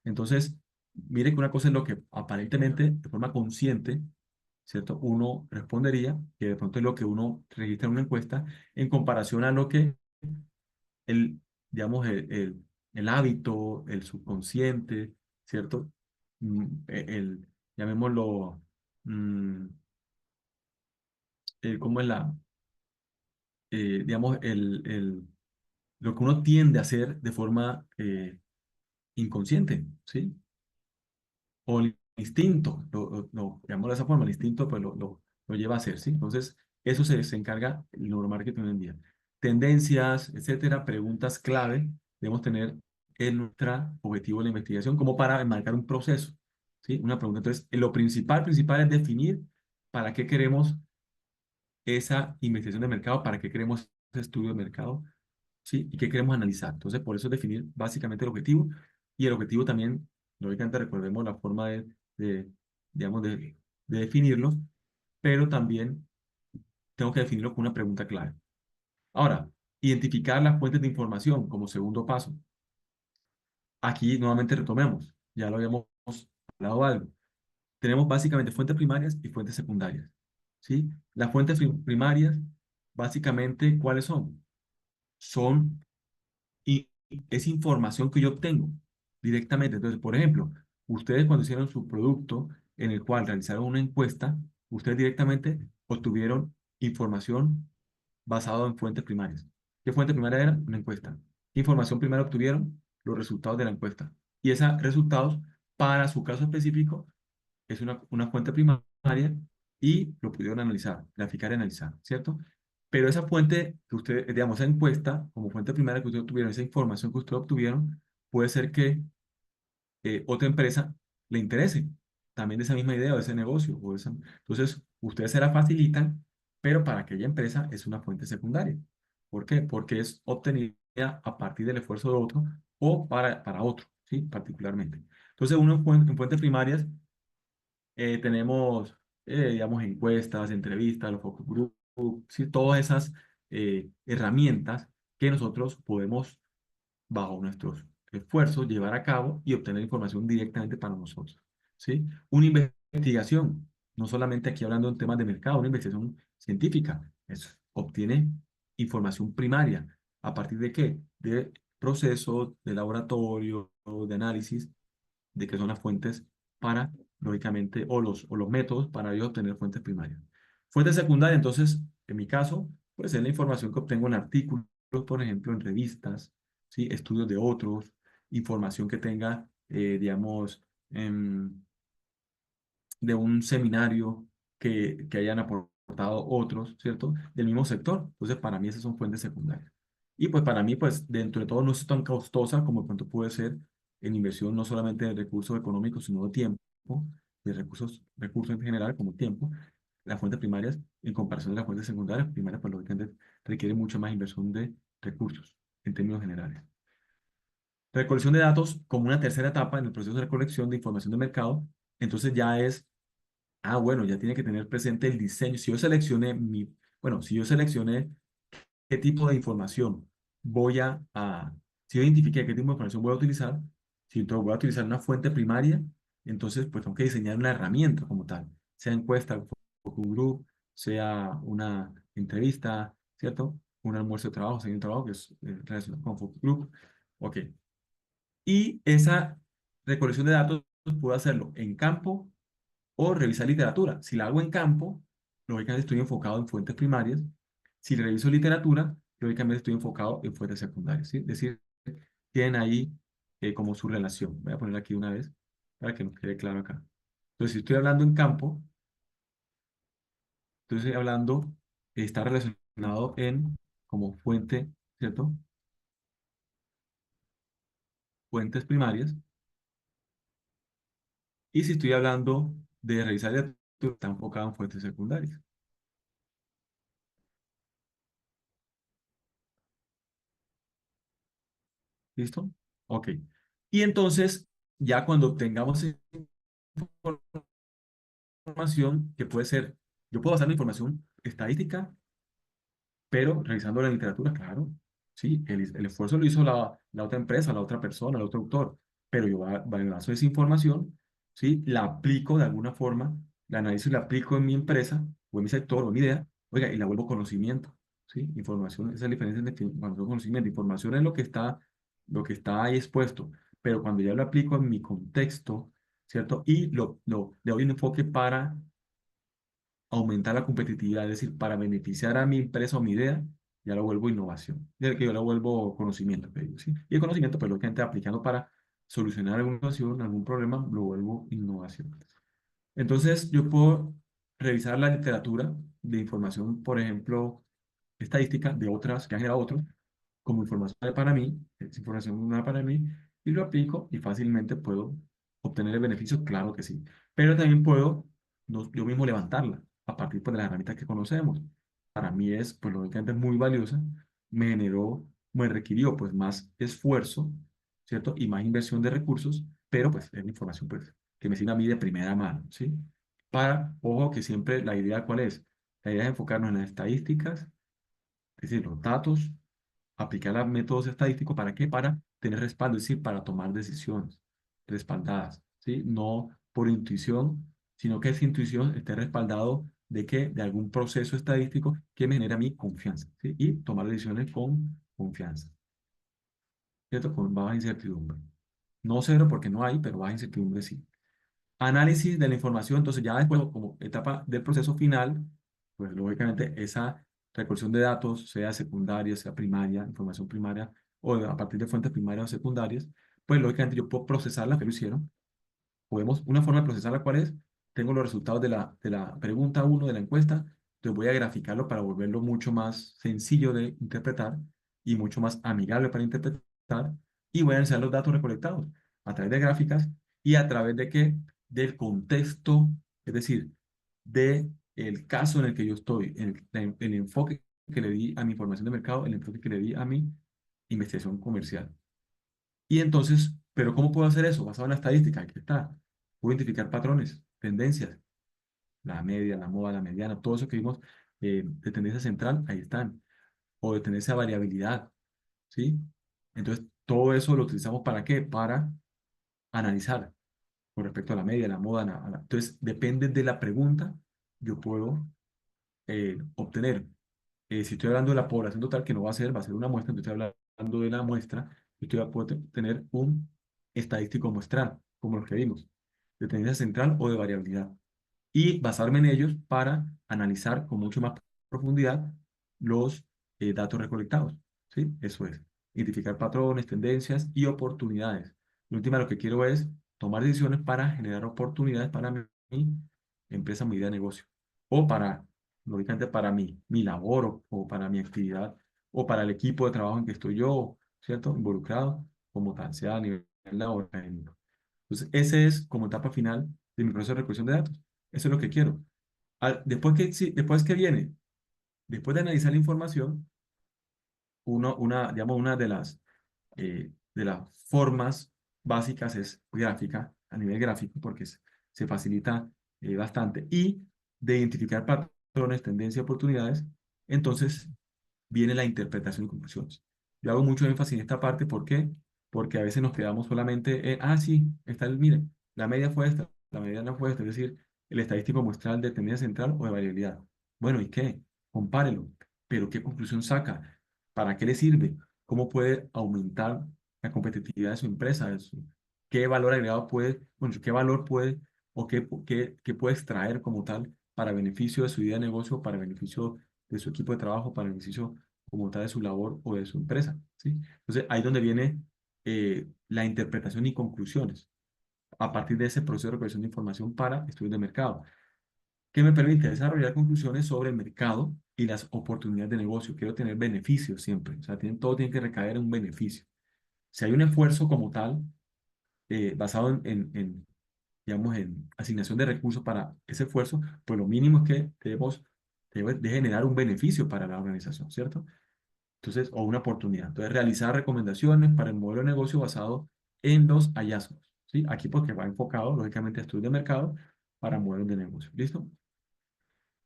Entonces, mire que una cosa es lo que aparentemente, de forma consciente, ¿cierto? Uno respondería, que de pronto es lo que uno registra en una encuesta, en comparación a lo que el, digamos, el hábito, el subconsciente, ¿cierto? Llamémoslo, mm, ¿cómo es digamos, lo que uno tiende a hacer de forma inconsciente, ¿sí? O el instinto, llamémoslo de esa forma, el instinto pues lo lleva a hacer, ¿sí? Entonces, eso se encarga el neuromarketing hoy en día. Tendencias, etcétera, preguntas clave debemos tener en nuestro objetivo de la investigación como para marcar un proceso, ¿sí? Una pregunta. Entonces, lo principal es definir para qué queremos esa investigación de mercado, para qué queremos ese estudio de mercado, ¿sí? Y qué queremos analizar. Entonces, por eso definir básicamente el objetivo y el objetivo también, lógicamente, recordemos la forma de, digamos, de definirlo, pero también tengo que definirlo con una pregunta clave. Ahora, identificar las fuentes de información como segundo paso. Aquí nuevamente retomemos, ya lo habíamos hablado algo. Tenemos básicamente fuentes primarias y fuentes secundarias, ¿sí? Las fuentes primarias, básicamente, ¿cuáles son? Son y es información que yo obtengo directamente. Entonces, por ejemplo, ustedes cuando hicieron su producto en el cual realizaron una encuesta, ustedes directamente obtuvieron información basada en fuentes primarias. ¿Qué fuente primaria era? Una encuesta. ¿Qué información primaria obtuvieron? Los resultados de la encuesta. Y esos resultados, para su caso específico, es una fuente primaria y lo pudieron analizar, graficar y analizar, ¿cierto? Pero esa fuente que usted, digamos, esa encuesta, como fuente primaria que ustedes obtuvieron, esa información que ustedes obtuvieron, puede ser que otra empresa le interese también de esa misma idea o de ese negocio. Entonces, ustedes se la facilitan, pero para aquella empresa es una fuente secundaria. ¿Por qué? Porque es obtenida a partir del esfuerzo de otro o para otro, ¿sí? Particularmente. Entonces, uno en fuentes primarias tenemos, digamos, encuestas, entrevistas, los focus group, ¿sí? Todas esas herramientas que nosotros podemos, bajo nuestros esfuerzos, llevar a cabo y obtener información directamente para nosotros, ¿sí? Una investigación, no solamente aquí hablando en temas de mercado, una investigación científica, obtiene información primaria. ¿A partir de qué? De proceso, de laboratorio, de análisis, de qué son las fuentes para, lógicamente, o los métodos para yo obtener fuentes primarias. Fuentes secundarias, entonces, en mi caso, pues es la información que obtengo en artículos, por ejemplo, en revistas, ¿sí? Estudios de otros, información que tenga, digamos, de un seminario que hayan aportado otros, ¿cierto? Del mismo sector. Entonces, para mí esas son fuentes secundarias. Y pues para mí, pues dentro de todo no es tan costosa como de pronto puede ser en inversión no solamente de recursos económicos, sino de tiempo, de recursos en general como tiempo. Las fuentes primarias, en comparación de las fuentes secundarias, primarias, pues lógicamente requiere mucha más inversión de recursos en términos generales. Recolección de datos como una tercera etapa en el proceso de recolección de información de mercado, entonces ya es bueno, ya tiene que tener presente el diseño. Si yo seleccioné qué tipo de información voy si yo identifiqué qué tipo de información voy a utilizar, si entonces voy a utilizar una fuente primaria, entonces pues tengo que diseñar una herramienta como tal, sea encuesta, focus group, sea una entrevista, ¿cierto? Un almuerzo de trabajo, sea un trabajo que es relacionado con focus group. Ok. Y esa recolección de datos puedo hacerlo en campo o revisar literatura. Si la hago en campo, lógicamente estoy enfocado en fuentes primarias. Si reviso literatura, lógicamente estoy enfocado en fuentes secundarias, ¿sí? Es decir, tienen ahí como su relación. Voy a poner aquí una vez para que nos quede claro acá. Entonces, si estoy hablando en campo, entonces hablando, está relacionado en como fuente, ¿cierto? Fuentes primarias. Y si estoy hablando de revisar literatura, está enfocado en fuentes secundarias. ¿Listo? Ok. Y entonces, ya cuando tengamos información, que puede ser, yo puedo basar mi información estadística, pero revisando la literatura, claro, sí, el esfuerzo lo hizo la otra empresa, la otra persona, el otro autor, pero yo baso esa información, sí, la aplico de alguna forma, la analizo y la aplico en mi empresa, o en mi sector, o en mi idea, oiga, y la vuelvo conocimiento, sí, información, esa es la diferencia entre información y conocimiento. Información es lo que está ahí expuesto, pero cuando ya lo aplico en mi contexto, ¿cierto? Y le doy un enfoque para aumentar la competitividad, es decir, para beneficiar a mi empresa o mi idea, ya lo vuelvo innovación, ya que yo lo vuelvo conocimiento, que digo, ¿sí? Y el conocimiento, pues lo que gente aplicando para solucionar alguna situación, algún problema, lo vuelvo innovación. Entonces, yo puedo revisar la literatura de información, por ejemplo, estadística de otras que han generado otros, como información para mí, es información nueva para mí, y lo aplico y fácilmente puedo obtener el beneficio, claro que sí. Pero también puedo yo mismo levantarla a partir pues, de las herramientas que conocemos. Para mí es, pues lógicamente es muy valiosa, me requirió pues más esfuerzo, ¿cierto? Y más inversión de recursos, pero pues es la información pues que me sirve a mí de primera mano, ¿sí? Ojo que siempre la idea ¿cuál es? La idea es enfocarnos en las estadísticas, es decir, los datos, aplicar los métodos estadísticos, ¿para qué? Para tener respaldo, es decir, para tomar decisiones respaldadas, ¿sí? No por intuición, sino que esa intuición esté respaldado de qué, de algún proceso estadístico que me genere a mí confianza, ¿sí? Y tomar decisiones con confianza, ¿cierto? Con baja incertidumbre. No cero porque no hay, pero baja incertidumbre sí. Análisis de la información, entonces ya después, como etapa del proceso final, pues lógicamente esa recolección de datos, sea secundaria, sea primaria, información primaria, o a partir de fuentes primarias o secundarias, pues lógicamente yo puedo procesarla, que lo hicieron. Una forma de procesarla, ¿cuál es? Tengo los resultados de la pregunta uno de la encuesta, entonces voy a graficarlo para volverlo mucho más sencillo de interpretar y mucho más amigable para interpretar, y voy a analizar los datos recolectados a través de gráficas y a través de qué? Del contexto, es decir, de el caso en el que yo estoy, el enfoque que le di a mi información de mercado, el enfoque que le di a mi investigación comercial. Y entonces, ¿pero cómo puedo hacer eso? Basado en la estadística, aquí está. Puedo identificar patrones, tendencias, la media, la moda, la mediana, todo eso que vimos de tendencia central, ahí están. O de tendencia a variabilidad, ¿sí? Entonces, todo eso lo utilizamos ¿para qué? Para analizar con respecto a la media, la moda. Entonces, depende de la pregunta, yo puedo obtener. Si estoy hablando de la población total, que no va a ser una muestra, entonces estoy hablando de la muestra, Usted va a poder tener un estadístico muestral, como los que vimos, de tendencia central o de variabilidad, y basarme en ellos para analizar con mucho más profundidad los datos recolectados. ¿Sí? Eso es, identificar patrones, tendencias y oportunidades. En última, lo que quiero es tomar decisiones para generar oportunidades para mi empresa, mi idea de negocio, o para, lógicamente, para mi labor o para mi actividad, o para el equipo de trabajo en que estoy yo, ¿cierto? Involucrado, como tal, sea a nivel laboral, académico. Entonces, ese es como etapa final de mi proceso de recolección de datos. Eso es lo que quiero. Después que, sí, después que viene, después de analizar la información, digamos, una de las formas básicas es gráfica, a nivel gráfico, porque se facilita bastante, y de identificar patrones, tendencias, oportunidades. Entonces viene la interpretación y conclusiones. Yo hago mucho énfasis en esta parte, ¿por qué? Porque a veces nos quedamos solamente en, sí, mire, la media fue esta, la media no fue esta, es decir, el estadístico muestral de tendencia central o de variabilidad. Bueno, ¿y qué? Compárelo, pero ¿qué conclusión saca? ¿Para qué le sirve? ¿Cómo puede aumentar la competitividad de su empresa? ¿Qué valor agregado puede, bueno, qué valor puede o qué puede extraer como tal para beneficio de su idea de negocio, para beneficio de su equipo de trabajo, para beneficio como tal de su labor o de su empresa? ¿Sí? Entonces, ahí es donde viene la interpretación y conclusiones a partir de ese proceso de recolección de información para estudios de mercado, que me permite desarrollar conclusiones sobre el mercado y las oportunidades de negocio. Quiero tener beneficios siempre, o sea, todo tiene que recaer en un beneficio. Si hay un esfuerzo como tal, basado digamos, en asignación de recursos para ese esfuerzo, pues lo mínimo es que debe de generar un beneficio para la organización, ¿cierto? Entonces, o una oportunidad. Entonces, realizar recomendaciones para el modelo de negocio basado en los hallazgos, ¿sí? Aquí porque va enfocado, lógicamente, a estudios de mercado para modelos de negocio. ¿Listo?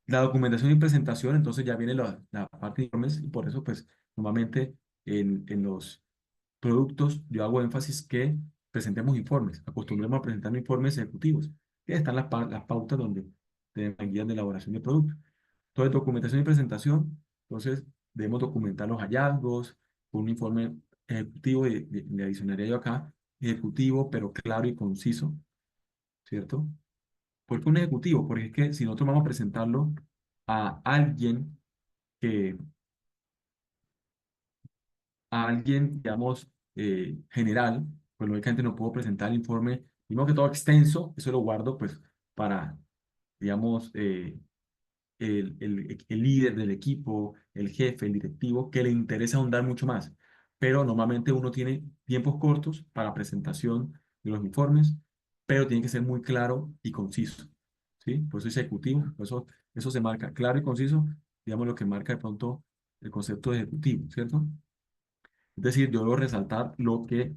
La documentación y presentación, entonces ya viene la parte de informes, y por eso, pues, normalmente en los productos yo hago énfasis que presentemos informes, acostumbremos a presentar informes ejecutivos, que están las pautas donde de guías de elaboración de productos. Entonces, documentación y presentación, entonces debemos documentar los hallazgos con un informe ejecutivo, le adicionaría yo acá, ejecutivo, pero claro y conciso, ¿cierto? ¿Por qué un ejecutivo? Porque es que si nosotros vamos a presentarlo a alguien que, digamos, general, pues lógicamente no puedo presentar el informe, primero que todo extenso, eso lo guardo pues para, digamos, el líder del equipo, el jefe, el directivo, que le interesa ahondar mucho más. Pero normalmente uno tiene tiempos cortos para presentación de los informes, pero tiene que ser muy claro y conciso. ¿Sí? Por eso es ejecutivo, por eso se marca claro y conciso, digamos lo que marca de pronto el concepto de ejecutivo, ¿cierto? Es decir, yo debo resaltar lo que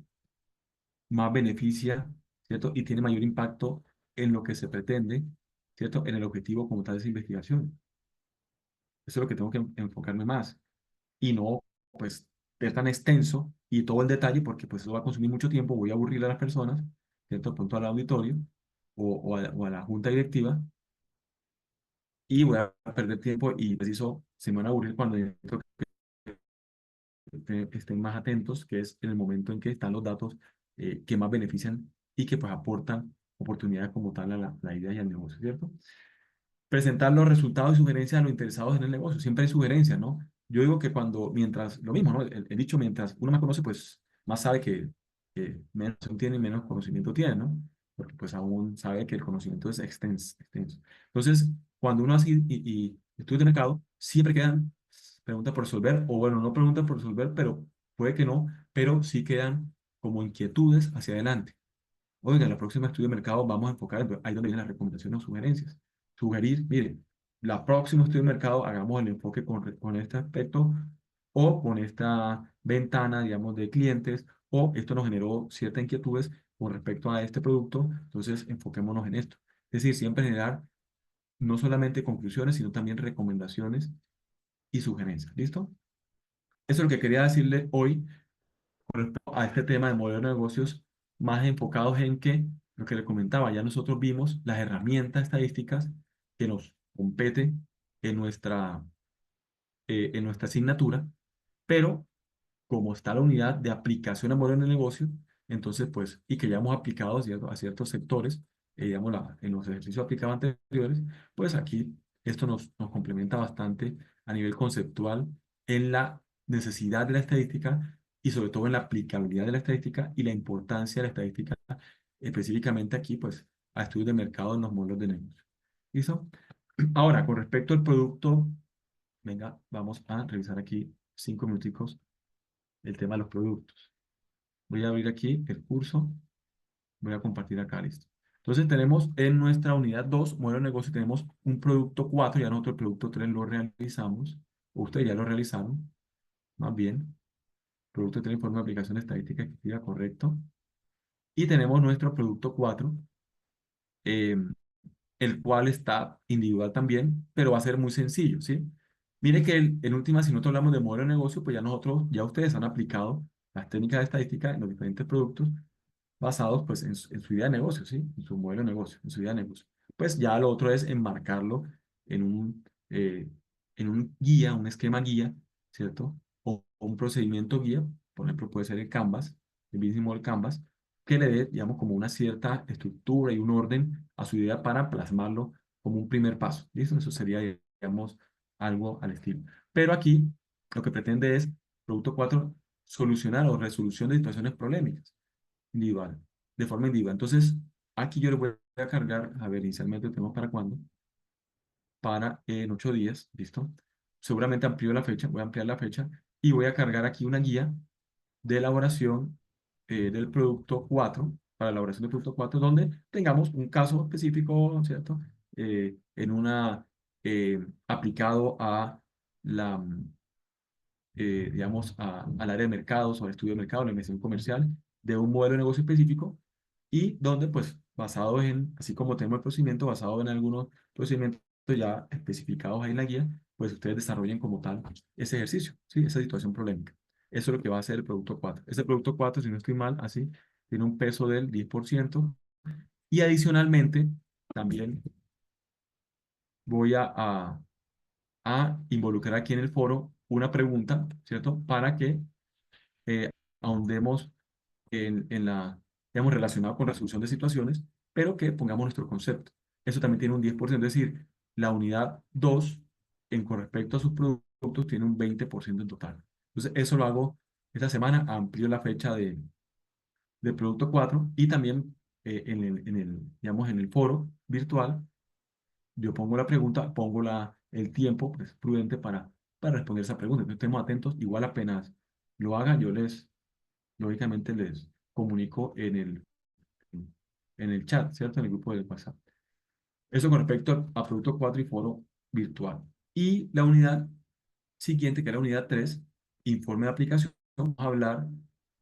más beneficia, ¿cierto? Y tiene mayor impacto en lo que se pretende, ¿cierto? En el objetivo como tal de esa investigación. Eso es lo que tengo que enfocarme más y no, pues, ser tan extenso y todo el detalle, porque pues eso va a consumir mucho tiempo, voy a aburrir a las personas, ¿cierto? De pronto al auditorio o a la junta directiva, y voy a perder tiempo y preciso, se me van a aburrir cuando necesito que estén más atentos, que es en el momento en que están los datos que más benefician y que pues aportan oportunidades como tal a la idea y al negocio, ¿cierto? Presentar los resultados y sugerencias a los interesados en el negocio. Siempre hay sugerencias, ¿no? Yo digo que mientras, lo mismo, ¿no? El dicho, mientras uno más conoce, pues más sabe que menos tiene, menos conocimiento tiene, ¿no? Porque pues aún sabe que el conocimiento es extenso, extenso. Entonces, cuando uno hace y estudia de mercado, siempre quedan preguntas por resolver, o bueno, no preguntas por resolver, pero puede que no, pero sí quedan como inquietudes hacia adelante. Oiga, en la próxima estudio de mercado vamos a enfocar, ahí donde vienen las recomendaciones o sugerencias. Sugerir, mire, la próxima estudio de mercado hagamos el enfoque con este aspecto o con esta ventana, digamos, de clientes, o esto nos generó ciertas inquietudes con respecto a este producto, entonces enfoquémonos en esto. Es decir, siempre generar no solamente conclusiones, sino también recomendaciones y sugerencias. ¿Listo? Eso es lo que quería decirle hoy con respecto a este tema de modelo de negocios más enfocados en que, lo que le comentaba, ya nosotros vimos las herramientas estadísticas que nos competen en nuestra asignatura, pero como está la unidad de aplicación a modelo de negocio, entonces, pues, y que ya hemos aplicado a ciertos sectores, digamos, en los ejercicios aplicados anteriores, pues aquí esto nos complementa bastante a nivel conceptual en la necesidad de la estadística y sobre todo en la aplicabilidad de la estadística y la importancia de la estadística, específicamente aquí, pues, a estudios de mercado en los modelos de negocio. ¿Listo? Ahora, con respecto al producto, venga, vamos a revisar aquí 5 minuticos el tema de los productos. Voy a abrir aquí el curso, voy a compartir acá, listo. Entonces tenemos en nuestra unidad 2 modelo de negocio, tenemos un producto 4 ya nosotros el producto 3 lo realizamos, o ustedes ya lo realizaron, más bien. Producto 3 informe de aplicación estadística efectiva, correcto. Y tenemos nuestro producto 4 eh, el cual está individual también, pero va a ser muy sencillo, ¿sí? Mire que en última, si nosotros hablamos de modelo de negocio, pues ya ustedes han aplicado las técnicas de estadística en los diferentes productos basados pues en su idea de negocio, ¿sí? En su modelo de negocio, en su idea de negocio. Pues ya lo otro es enmarcarlo en en un guía, un esquema guía, ¿cierto? O un procedimiento guía, por ejemplo, puede ser el Canvas, el Business Model Canvas, que le dé, digamos, como una cierta estructura y un orden a su idea para plasmarlo como un primer paso, ¿listo? Eso sería, digamos, algo al estilo. Pero aquí lo que pretende es, producto 4 solucionar o resolución de situaciones polémicas individual, de forma individual. Entonces, aquí yo le voy a cargar, a ver, inicialmente tenemos para cuándo, para en 8 días, ¿listo? Seguramente amplío la fecha, voy a ampliar la fecha y voy a cargar aquí una guía de elaboración del producto 4 para la elaboración del producto 4 donde tengamos un caso específico, ¿cierto? En una, aplicado a la, digamos, al área de mercados o al estudio de mercado, la investigación comercial, de un modelo de negocio específico y donde, pues, basado en, así como tenemos el procedimiento, basado en algunos procedimientos ya especificados ahí en la guía, pues ustedes desarrollen como tal ese ejercicio, ¿sí? Esa situación problemática. Eso es lo que va a hacer el producto 4. Ese producto 4 si no estoy mal, así, tiene un peso del 10% y adicionalmente, también voy a involucrar aquí en el foro una pregunta, ¿cierto? Para que eh, ahondemos en la, digamos, relacionado con resolución de situaciones, pero que pongamos nuestro concepto. Eso también tiene un 10%, es decir, la unidad 2 con respecto a sus productos, tiene un 20% en total. Entonces, eso lo hago esta semana, amplío la fecha de producto 4 y también digamos, en el foro virtual, yo pongo la pregunta, pongo el tiempo pues, prudente para responder esa pregunta. Entonces, estemos atentos, igual apenas lo haga, yo lógicamente les comunico en el chat, ¿cierto? En el grupo de WhatsApp. Eso con respecto a Producto 4 y Foro Virtual. Y la unidad siguiente, que es la unidad 3 informe de aplicación, vamos a hablar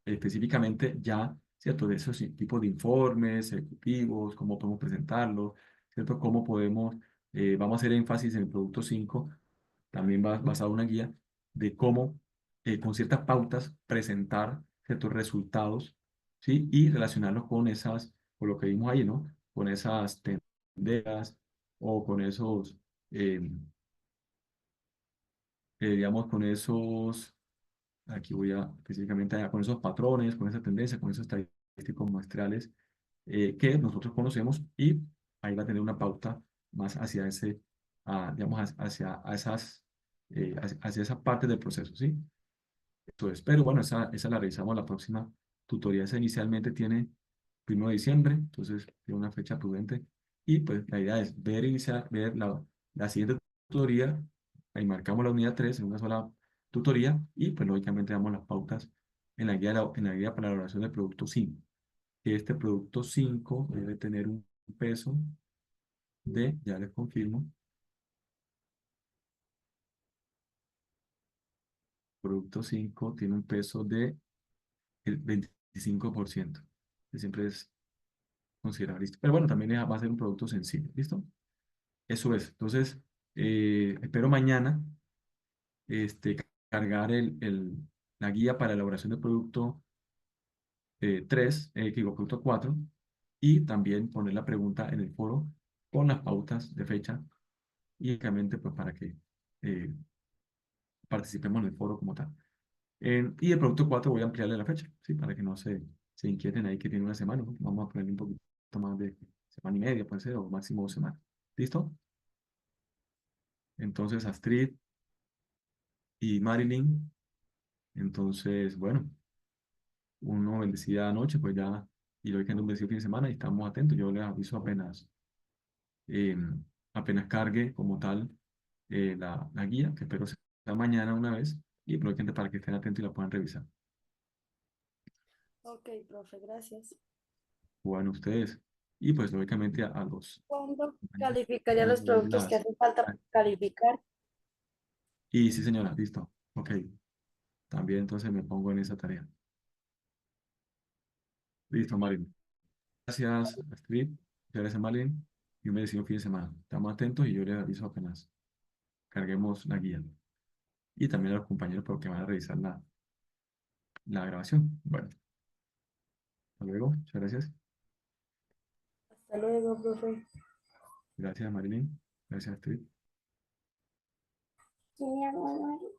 específicamente ya, ¿cierto? De esos tipos de informes ejecutivos, cómo podemos presentarlos, ¿cierto? Cómo podemos, vamos a hacer énfasis en el producto 5 también va basado en una guía de cómo, con ciertas pautas, presentar ciertos resultados, ¿sí? Y relacionarlos con con lo que vimos ahí, ¿no? Con esas tendencias o con esos, eh, digamos, con esos, aquí voy a específicamente con esos patrones, con esas tendencias, con esos estadísticos muestrales que nosotros conocemos y ahí va a tener una pauta más hacia digamos, hacia esas, hacia esa parte del proceso, ¿sí? Entonces, pero bueno, esa la revisamos la próxima tutoría. Esa inicialmente tiene 1 de diciembre, entonces tiene una fecha prudente. Y pues la idea es ver la siguiente tutoría, ahí marcamos la unidad 3 en una sola tutoría y pues lógicamente damos las pautas en la guía para la elaboración del producto 5 que este producto 5 debe tener un peso ya les confirmo, producto 5 tiene un peso de el 25%, que siempre es considerable, ¿listo? Pero bueno, también va a ser un producto sencillo, ¿listo? Eso es. Entonces, espero mañana cargar la guía para elaboración del producto 3, que digo, producto 4, y también poner la pregunta en el foro con las pautas de fecha y únicamente pues para que eh, participemos en el foro como tal. Y el producto 4 voy a ampliarle la fecha, ¿sí? Para que no se inquieten ahí que tiene una semana, ¿no? Vamos a ponerle un poquito más de semana y media, puede ser, o máximo 2 semanas. ¿Listo? Entonces, Astrid y Marilyn, entonces, bueno, uno bendecida noche, pues ya, y lo que un bendecido fin de semana y estamos atentos. Yo les aviso eh, apenas cargue como tal la guía, que espero sea mañana una vez, y lógicamente para que estén atentos y la puedan revisar. Ok, profe, gracias. Bueno, ustedes, y pues lógicamente a los ¿Cuándo compañeros, calificaría van a los ver productos que hacen falta para calificar? Y sí, señora, listo. Ok, también entonces me pongo en esa tarea. Listo, Marilyn. Gracias, Astrid. Muchas gracias, Marilyn. Y un bendecido fin de semana. Estamos atentos y yo les aviso apenas carguemos la guía. Y también a los compañeros porque van a revisar la grabación. Bueno, hasta luego. Muchas gracias. Hasta luego, profe. Gracias, Marilyn. Gracias, Astrid. Sí, mi amor.